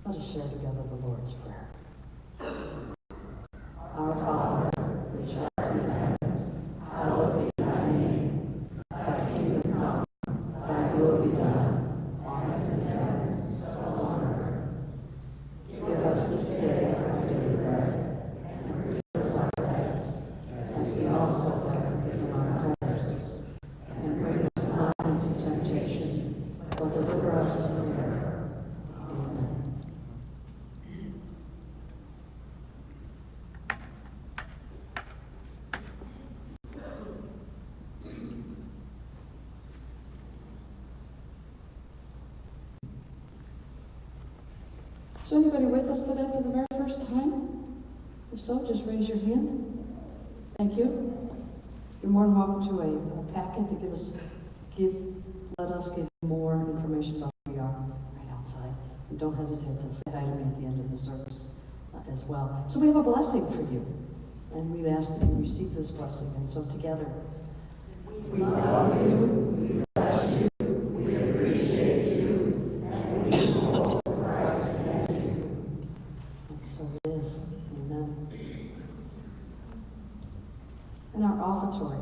Let us share together the Lord's Prayer. Our Father, which art in heaven, hallowed be thy name. Thy kingdom come, thy will be done, as in heaven, so on earth. Give us this day our daily bread, and forgive us our debts, as we also have forgiven our debtors. And bring us not into temptation, but deliver us from evil. Amen. Is anybody with us today for the very first time? If so, just raise your hand. Thank you. You're more than welcome to a packet to let us give you more information about who we are right outside. And don't hesitate to say hi to me at the end of the service as well. So we have a blessing for you. And we've asked that you receive this blessing. And so together, we love you, we bless you, we appreciate you, and we hope Christ has you. And so it is. Amen. In our offertory,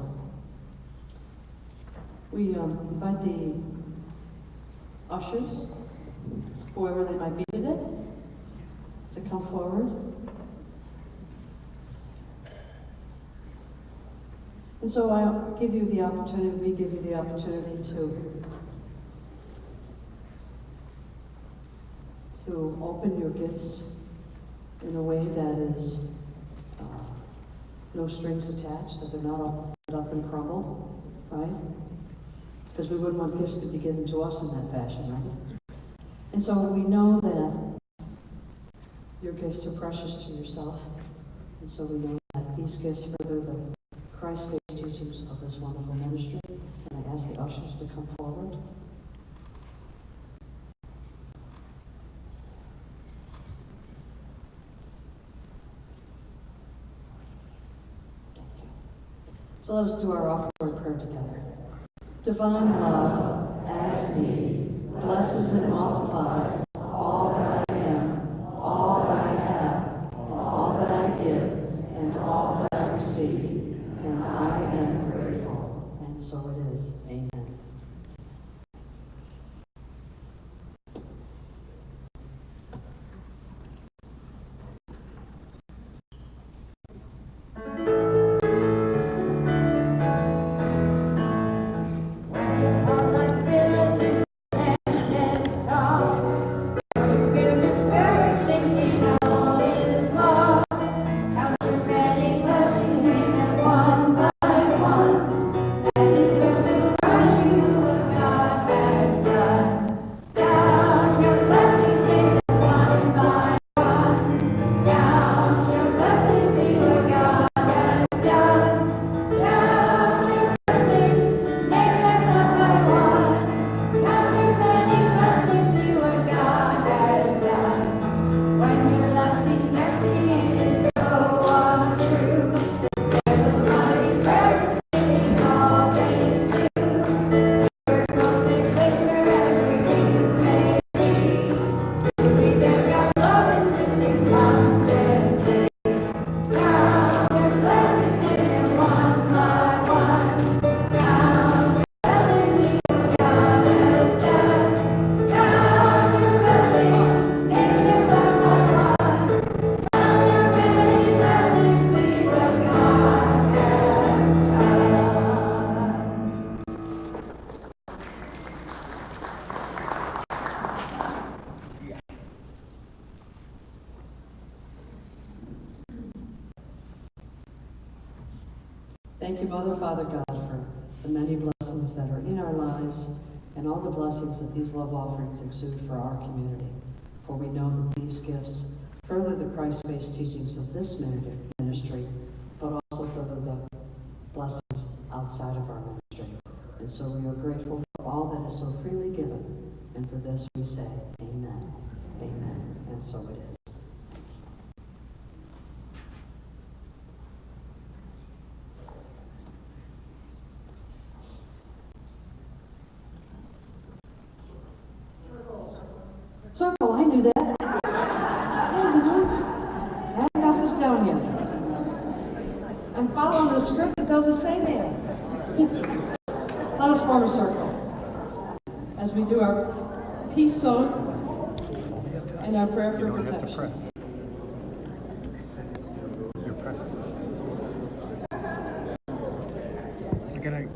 we invite the ushers, whoever they might be today, to come forward. And so we give you the opportunity to open your gifts in a way that is no strings attached, that they're not all put up and crumble, right? Because we wouldn't want gifts to be given to us in that fashion, right? And so we know that your gifts are precious to yourself, and so we know that these gifts further the Christ-based teachings of this wonderful ministry. And I ask the ushers to come forward. Thank you. So let us do our offertory prayer together. Divine love, as me, blesses and multiplies all that I am, all that I have, and all that I give, and all that I receive. And I am grateful. And so it is. Amen. Thank you, Mother, Father God, for the many blessings that are in our lives and all the blessings that these love offerings exude for our community. For we know that these gifts further the Christ-based teachings of this ministry, but also further the blessings outside of our ministry. And so we are grateful for all that is so freely given, and for this we say, amen, amen, and so it is. Circle, I knew that. I haven't got this down yet. I'm following a script that doesn't say that. Let us form a circle as we do our peace song and our prayer for protection. You're pressing. I gotta